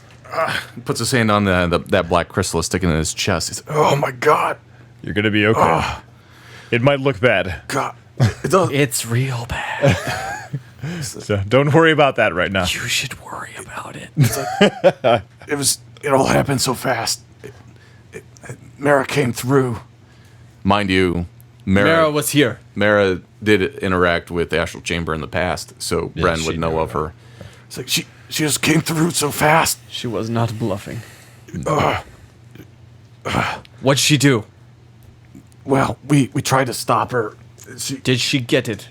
puts his hand on that black crystal sticking in his chest. He's oh my god, You're gonna be okay. It might look bad, god, it does. it's real bad. so don't worry about that right now. You should worry about it. It all happened so fast. Mara came through. Mind you, Mara Mara was here. did interact with the Astral Chamber in the past, so Yeah, Bren she would know knew of her. It's like she just came through so fast. She was not bluffing. What'd she do? Well, we tried to stop her. Did she get it?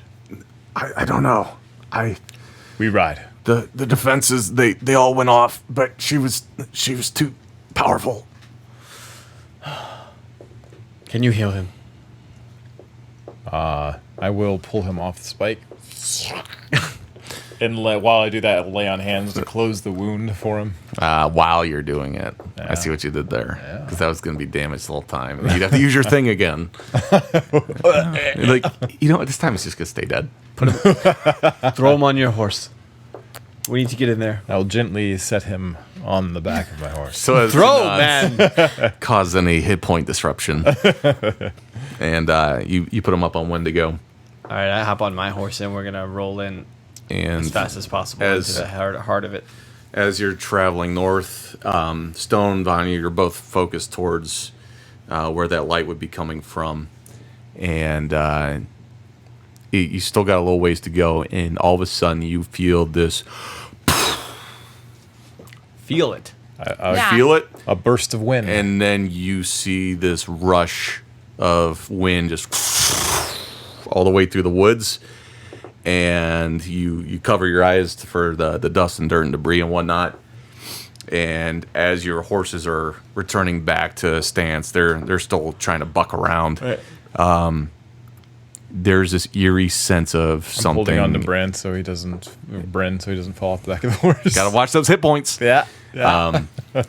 I don't know. We ride. The defenses they all went off, but she was too powerful. Can you heal him? I will pull him off the spike. And while I do that, I'll lay on hands to close the wound for him. While you're doing it, I see what you did there, because that was going to be damaged the whole time. You'd have to use your thing again. Like, you know what? This time it's just going to stay dead. Throw him on your horse. We need to get in there. I'll gently set him on the back of my horse. So as Throw, to not man. cause any hit point disruption. And you put them up on Wendigo. All right, I hop on my horse and we're gonna roll in And as fast as possible as- into the heart of it. as you're traveling north, Stone, Bonnie, you're both focused towards where that light would be coming from. And you still got a little ways to go. And all of a sudden, you feel this. Feel it. I Yeah. Feel it? A burst of wind. And then you see this rush of wind just all the way through the woods. And you cover your eyes for the dust and dirt and debris and whatnot. And as your horses are returning back to stance, they're still trying to buck around. Right. There's this eerie sense of I'm something. holding on to Bryn so he doesn't fall off the back of the horse. Gotta watch those hit points. Yeah.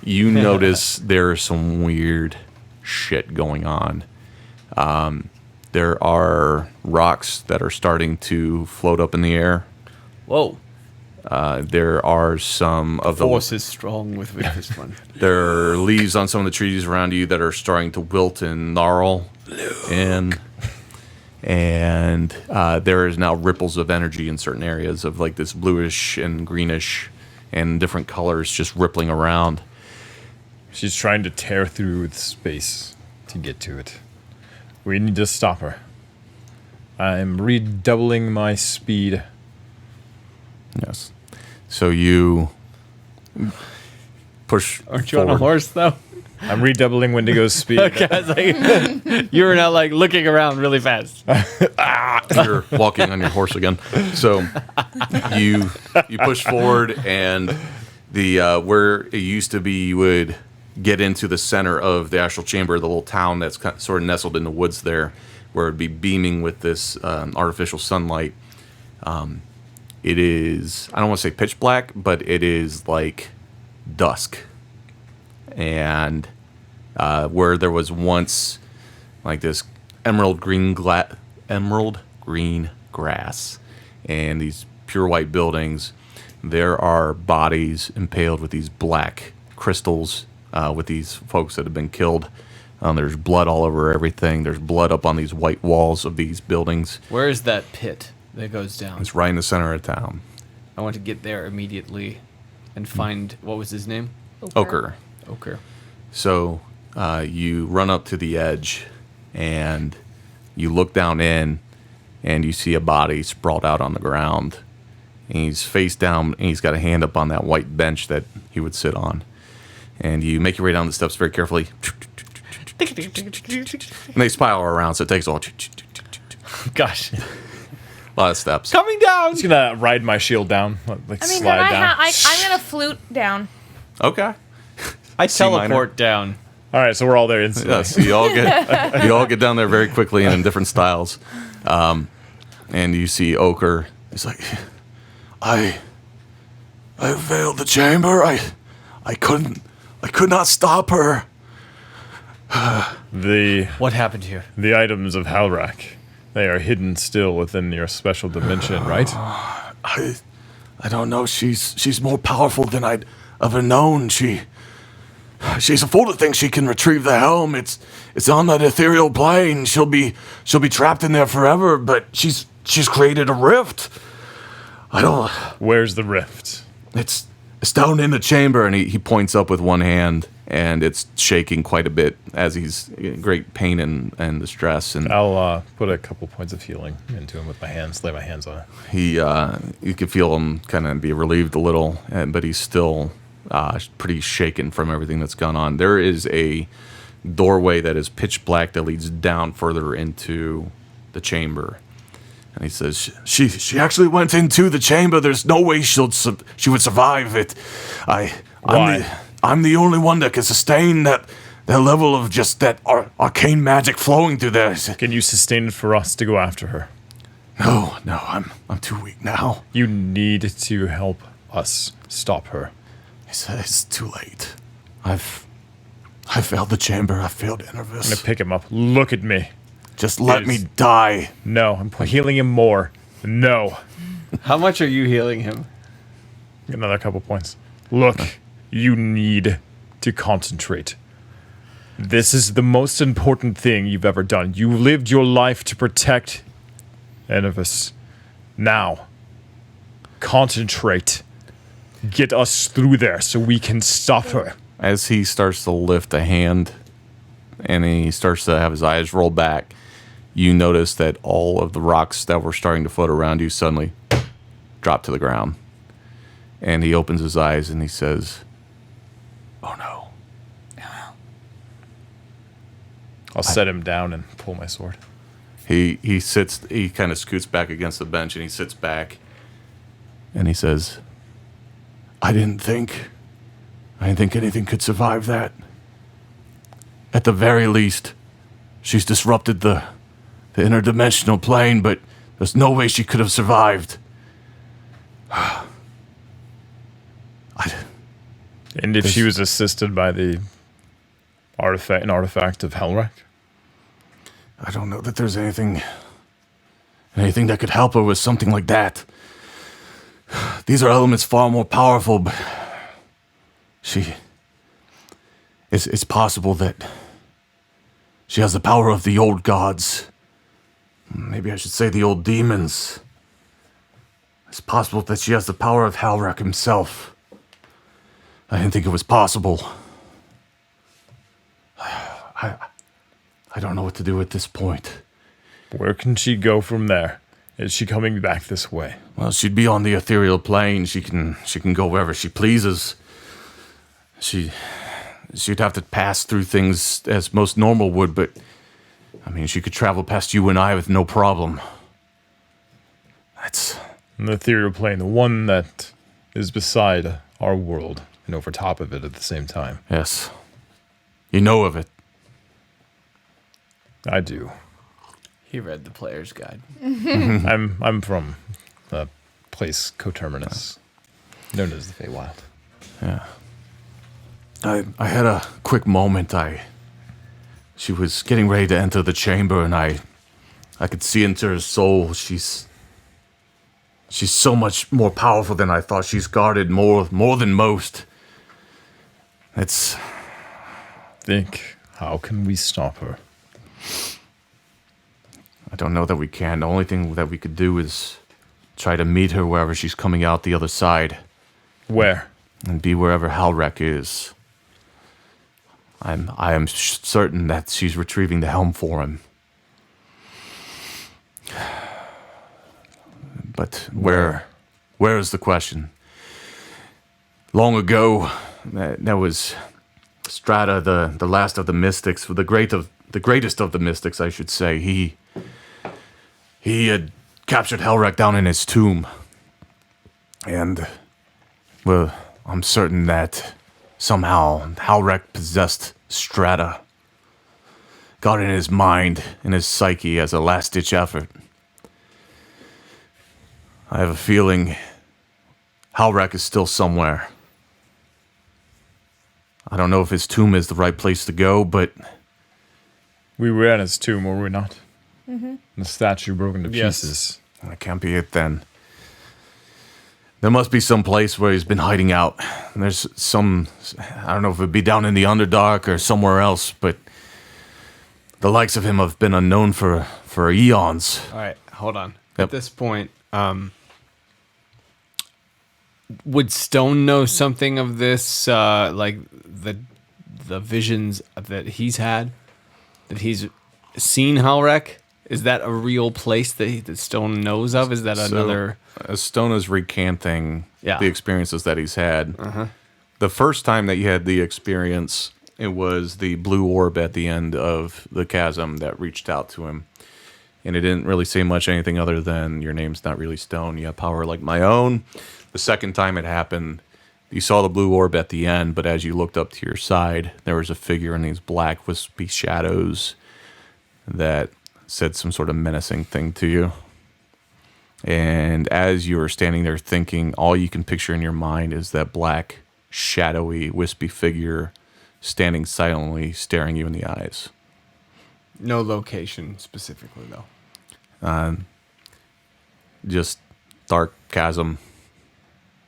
You notice there's some weird shit going on. There are rocks that are starting to float up in the air. Whoa. There are some of the Force is strong with this one. there are leaves on some of the trees around you that are starting to wilt and gnarl. And there is now ripples of energy in certain areas of like this bluish and greenish and different colors just rippling around. She's trying to tear through the space to get to it. We need to stop her. I'm redoubling my speed. Yes. So you push. Aren't you on a forward. horse though? I'm redoubling Wendigo's speed. Okay, I was like, you were now like looking around really fast. You're walking on your horse again. So you push forward, and the where it used to be, you would get into the center of the actual chamber, the little town that's sort of nestled in the woods there, where it'd be beaming with this artificial sunlight. It is, I don't want to say pitch black, but it is like dusk. And where there was once like this emerald green grass and these pure white buildings, there are bodies impaled with these black crystals with these folks that have been killed. There's blood all over everything. There's blood up on these white walls of these buildings. Where is that pit that goes down? It's right in the center of town. I want to get there immediately and find, what was his name? Ochre. Ochre. So you run up to the edge and you look down in and you see a body sprawled out on the ground. And he's face down and he's got a hand up on that white bench that he would sit on. And you make your way down the steps very carefully. And they spiral around, so it takes a while. Gosh. A lot of steps. Coming down! I'm just gonna ride my shield down, like I mean, slide then down. I'm gonna flute down. Okay. I C minor. teleport down. All right, so we're all there instantly. Yeah, so you all get down there very quickly and in different styles. And you see Ochre. He's like, I failed the chamber. I could not stop her. What happened here? The items of Halrak, they are hidden still within your special dimension, right? I don't know. She's more powerful than I'd ever known. She's a fool to think she can retrieve the helm. It's on that ethereal plane. She'll be trapped in there forever. But she's created a rift. I don't. Where's the rift? It's down in the chamber, and he points up with one hand, and it's shaking quite a bit as he's in great pain and distress. And I'll put a couple points of healing into him with my hands, lay my hands on it. you could feel him kind of be relieved a little, but he's still pretty shaken from everything that's gone on. There is a doorway that is pitch black that leads down further into the chamber. And he says, she actually went into the chamber. There's no way she would survive it. I'm the only one that can sustain that level of just that arcane magic flowing through there. Can you sustain it for us to go after her? No, I'm too weak now. You need to help us stop her. It's too late. I failed the chamber. I failed I'm gonna Enervis. pick him up. Look at me. Just let me Yes. die. No, I'm healing him more. No. How much are you healing him? Another couple points. Look, You need to concentrate. This is the most important thing you've ever done. You lived your life to protect Enovus. Now, concentrate. Get us through there so we can stop her. As he starts to lift a hand and he starts to have his eyes roll back, you notice that all of the rocks that were starting to float around you suddenly drop to the ground. And he opens his eyes and he says, "Oh no." I'll set him down and pull my sword. He kind of scoots back against the bench and he sits back and he says, I didn't think anything could survive that. At the very least, she's disrupted the interdimensional plane, but there's no way she could have survived. And if she was assisted by the artifact of Helrek? I don't know that there's anything that could help her with something like that. These are elements far more powerful, but it's possible that she has the power of the old gods. Maybe I should say the old demons. It's possible that she has the power of Halrak himself. I didn't think it was possible. I don't know what to do at this point. Where can she go from there? Is she coming back this way? Well, she'd be on the ethereal plane. She can go wherever she pleases. She'd have to pass through things as most normal would, but I mean, she could travel past you and I with no problem. That's The ethereal plane, the one that is beside our world and over top of it at the same time. yes. You know of it. I do. He read the player's guide. I'm from a place coterminous, known as the Feywild. Yeah. I had a quick moment. She was getting ready to enter the chamber, and I could see into her soul. She's so much more powerful than I thought. She's guarded more than most. It's Think, how can we stop her? I don't know that we can. The only thing that we could do is try to meet her wherever she's coming out the other side, Where? and be wherever Halrek is. I am certain that she's retrieving the helm for him. But where is the question? Long ago, that was Strata, the last of the mystics, the greatest of the mystics, I should say. He had captured Helrek down in his tomb. And, well, I'm certain that somehow Halrek possessed Strata, got in his mind, in his psyche as a last-ditch effort. I have a feeling Halrek is still somewhere. I don't know if his tomb is the right place to go, but We were at his tomb, were we not? Mm-hmm. The statue broken to Yes. pieces. that can't be it then. There must be some place where he's been hiding out. There's some, I don't know if it'd be down in the Underdark or somewhere else, but the likes of him have been unknown for eons. All right, hold on. Yep. At this point, would Stone know something of this, like the visions that he's had, that he's seen Halrek? Is that a real place that Stone knows of? Is that another? As Stone is recanting Yeah. the experiences that he's had. The first time that you had the experience, it was the blue orb at the end of the chasm that reached out to him. And it didn't really say much anything other than, your name's not really Stone, you have power like my own. The second time it happened, you saw the blue orb at the end, but as you looked up to your side, there was a figure in these black wispy shadows that said some sort of menacing thing to you. And as you were standing there thinking, all you can picture in your mind is that black, shadowy, wispy figure standing silently, staring you in the eyes. No location specifically, though. Just dark chasm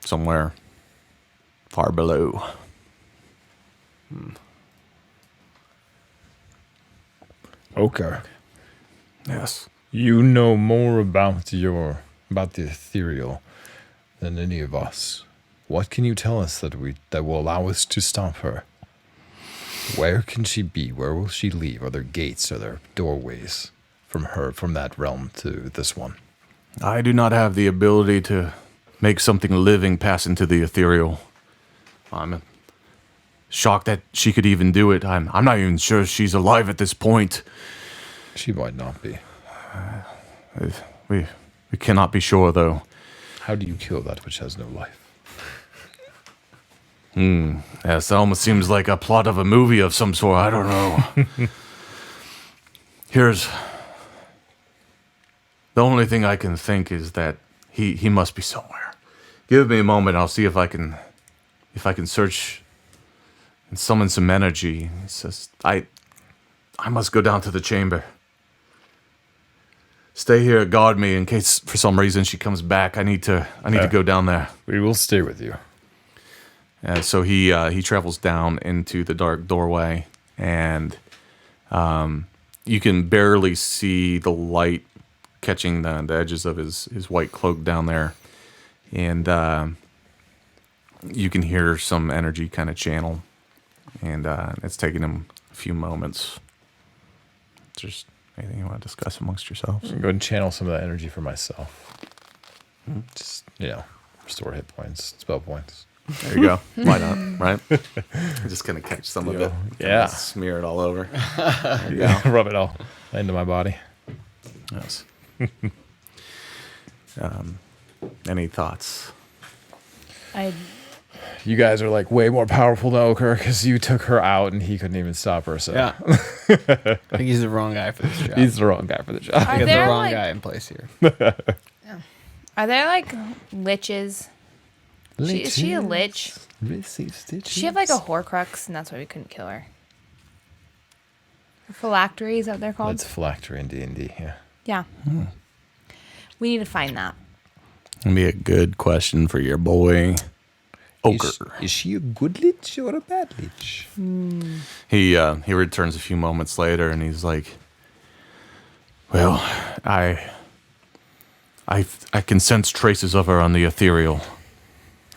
somewhere far below. Okay. Yes. You know more about the ethereal than any of us. What can you tell us that will allow us to stop her? Where can she be? Where will she leave? Are there gates? Are there doorways from that realm to this one? I do not have the ability to make something living pass into the ethereal. I'm shocked that she could even do it. I'm not even sure she's alive at this point. She might not be. We cannot be sure, though. How do you kill that which has no life? Yes, that almost seems like a plot of a movie of some sort. I don't know. Here's... The only thing I can think is that he must be somewhere. Give me a moment. I'll see if I can search and summon some energy. It says I must go down to the chamber. Stay here, guard me in case for some reason she comes back. I need to go down there. We will stay with you. So he travels down into the dark doorway, and you can barely see the light catching the edges of his white cloak down there, and you can hear some energy kind of channel, and it's taking him a few moments. Just anything you want to discuss amongst yourselves? Go ahead and channel some of that energy for myself. Just, restore hit points, spell points. There you go. Why not? Right? Just kind of catch some of it. Yeah. Smear it all over. There you go. Rub it all into my body. Yes. Any thoughts? You guys are like way more powerful than Oker because you took her out and he couldn't even stop her. So Yeah. I think he's the wrong guy for this job. he's the wrong guy for the job. Are We got the there, wrong like- guy in place here. Are there like liches? Is she a lich? Does she have like a horcrux, and that's why we couldn't kill her? Phylactery, is that what they're called? That's phylactery in D&D, yeah. Yeah. We need to find that. That'd be a good question for your boy, Oker. Is she a good lich or a bad lich? He returns a few moments later, and he's like, "Well, I can sense traces of her on the ethereal.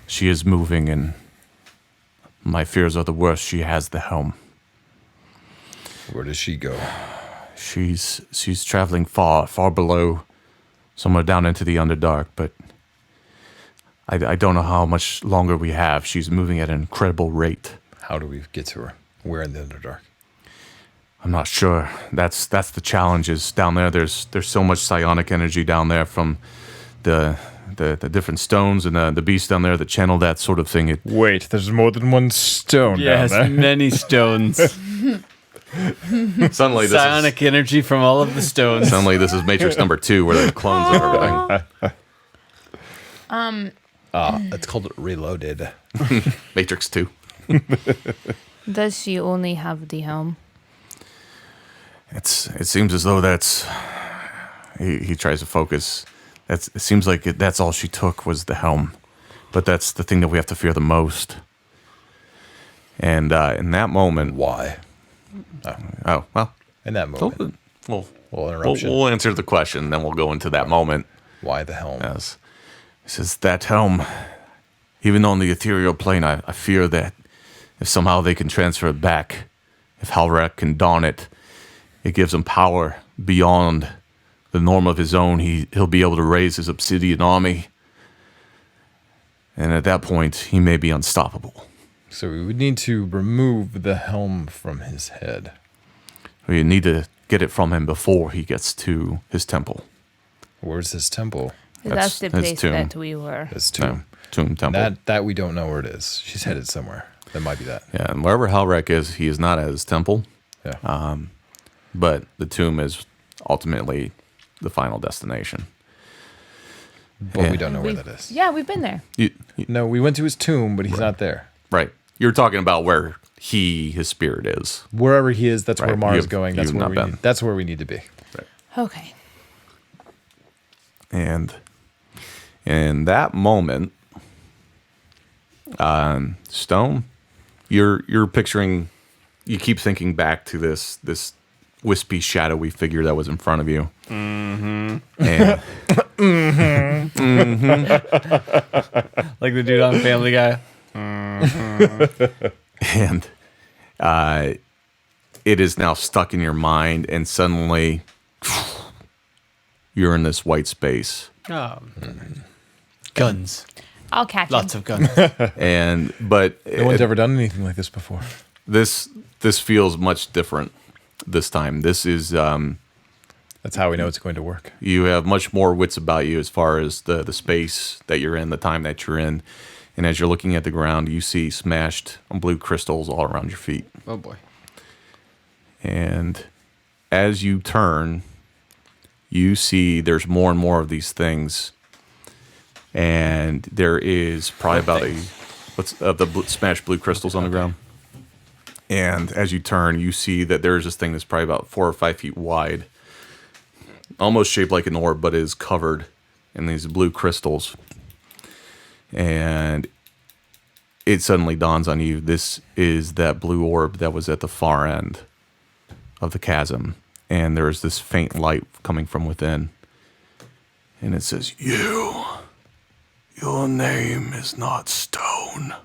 She is moving, and my fears are the worst. She has the helm. Where does she go? She's traveling far below, somewhere down into the Underdark, but I don't know how much longer we have. She's moving at an incredible rate. How do we get to her? Where in the Underdark? I'm not sure. That's the challenge is down there. There's so much psionic energy down there from the different stones and the beasts down there that channel that sort of thing. Wait, there's more than one stone Yes, down there. many stones. Suddenly Psionic energy from all of the stones. this is Matrix number 2 where the clones of everything. It's called Reloaded. Matrix 2. Does she only have the helm? It seems as though that's he tries to focus. It seems like that's all she took was the helm, but that's the thing that we have to fear the most. And in that moment, Why? oh well, In that moment. we'll Interruption. we'll answer the question, then we'll go into that moment. Why the helm? Yes, he says that helm, even on the ethereal plane, I fear that if somehow they can transfer it back, if Halrak can don it, it gives him power beyond the norm of his own. He'll be able to raise his obsidian army, and at that point, he may be unstoppable. So we would need to remove the helm from his head. We need to get it from him before he gets to his temple. Where's his temple? That's the That's place tomb. that we were. His No, tomb. tomb temple. That we don't know where it is. She's headed somewhere. That might be that. Yeah, and wherever Halrak is, he is not at his temple, Yeah. but the tomb is ultimately the final destination. but yeah. we don't know where We've- that is. Yeah, we've been there. No, we went to his tomb, but he's not there. Right. You're talking about where his spirit is. Wherever he is, that's where Right. Mara's You've- going. That's you've where not we been. need, that's where we need to be. Okay. And in that moment, Stone, you're picturing. You keep thinking back to this wispy, shadowy figure that was in front of you. Mm-hmm. And Like the dude on Family Guy. and it is now stuck in your mind, and suddenly you're in this white space. Oh. Guns. I'll catch Lots him. of guns. But No one's ever done anything like this before. this feels much different this time. This is That's how we know it's going to work. you have much more wits about you as far as the space that you're in, the time that you're in. And as you're looking at the ground, you see smashed blue crystals all around your feet. Oh boy. And as you turn, you see there's more and more of these things. And there is probably about smashed blue crystals on the ground. And as you turn, you see that there's this thing that's probably about 4 or 5 feet wide, almost shaped like an orb, but is covered in these blue crystals. And it suddenly dawns on you, this is that blue orb that was at the far end of the chasm. And there is this faint light coming from within. And it says, your name is not Stone.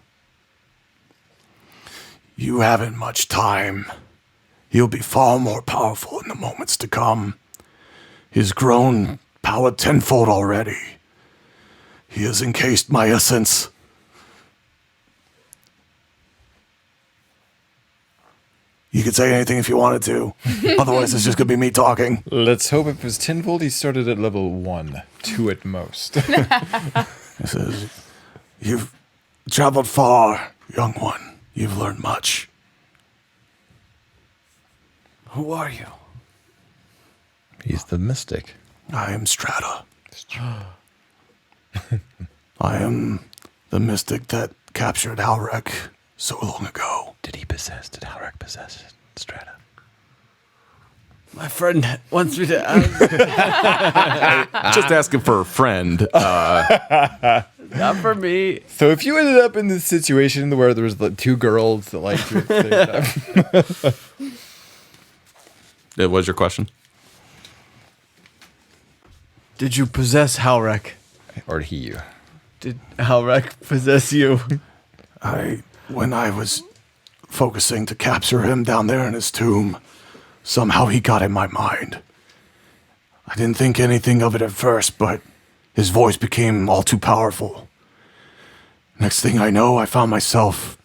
You haven't much time. He'll be far more powerful in the moments to come. He's grown power tenfold already. He has encased my essence. You could say anything if you wanted to. Otherwise, it's just going to be me talking. Let's hope if it was tenfold, he started at level 1, 2 at most. It says, you've traveled far, young one. You've learned much. Who are you? He's the mystic. I am Strata. I am the mystic that captured Halrek so long ago. Did Halrek possess Strata? My friend wants me to ask. Just asking for a friend. Not for me. So if you ended up in this situation where there was like 2 girls that liked you at the same time. What was your question? Did you possess Halrek? Or he you? Did Halrek possess you? When I was focusing to capture him down there in his tomb, somehow he got in my mind. I didn't think anything of it at first, but his voice became all too powerful. Next thing I know, I found myself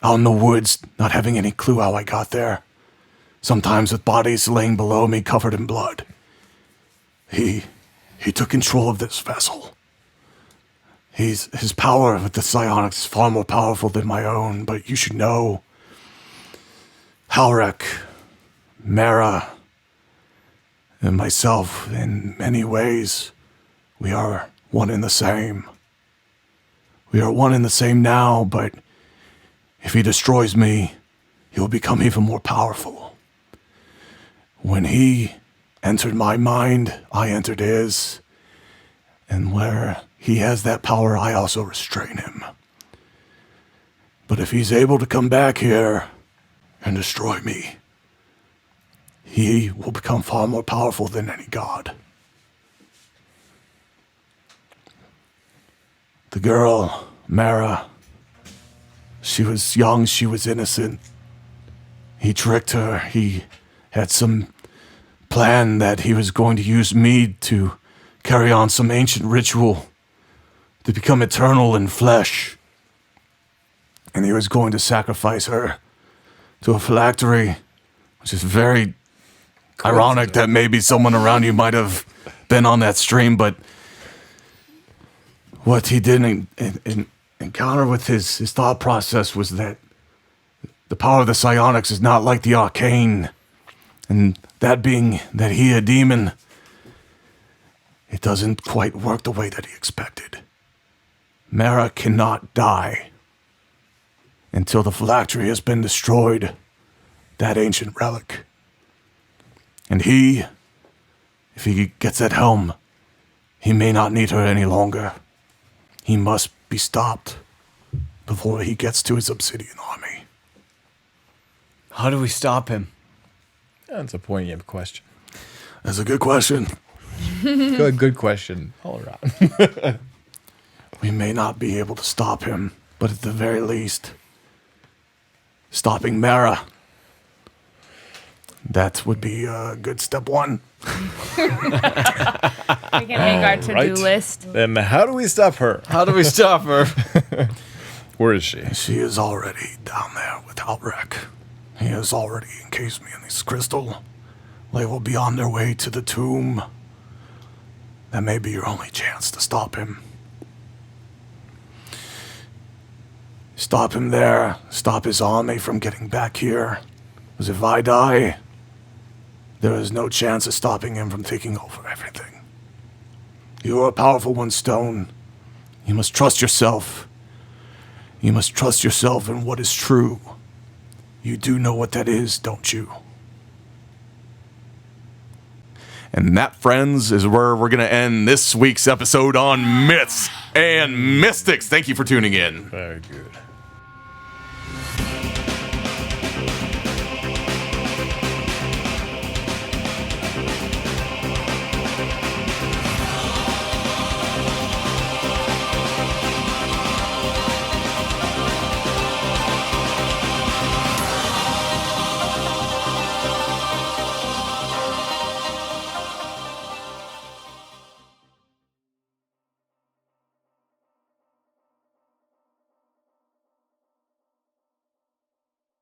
out in the woods, not having any clue how I got there. Sometimes with bodies laying below me covered in blood. He took control of this vessel. His power with the psionics is far more powerful than my own, but you should know, Halrek, Mara, and myself, in many ways, we are one and the same. We are one and the same now, but if he destroys me, he'll become even more powerful. When he entered my mind, I entered his. And where he has that power, I also restrain him. But if he's able to come back here and destroy me, he will become far more powerful than any god. The girl, Mara, she was young, she was innocent. He tricked her. He had some plan that he was going to use me to carry on some ancient ritual to become eternal in flesh. And he was going to sacrifice her to a phylactery, which is very ironic that maybe someone around you might have been on that stream, but what he didn't encounter with his thought process was that the power of the psionics is not like the arcane, and that being that he a demon, it doesn't quite work the way that he expected. Mara cannot die until the phylactery has been destroyed, that ancient relic. And he, if he gets at helm, he may not need her any longer. He must be stopped before he gets to his obsidian army. How do we stop him? That's a poignant question. That's a good question. Good question all around. We may not be able to stop him, but at the very least, stopping Mara. That would be a good step one. We can make our to-do Right. list. Then how do we stop her? How do we stop her? Where is she? She is already down there with Albrek. He has already encased me in this crystal. They will be on their way to the tomb. That may be your only chance to stop him. Stop him there. Stop his army from getting back here. Because if I die, there is no chance of stopping him from taking over everything. You are a powerful one, Stone. You must trust yourself. You must trust yourself in what is true. You do know what that is, don't you? And that, friends, is where we're going to end this week's episode on Myths and Mystics. Thank you for tuning in. Very good.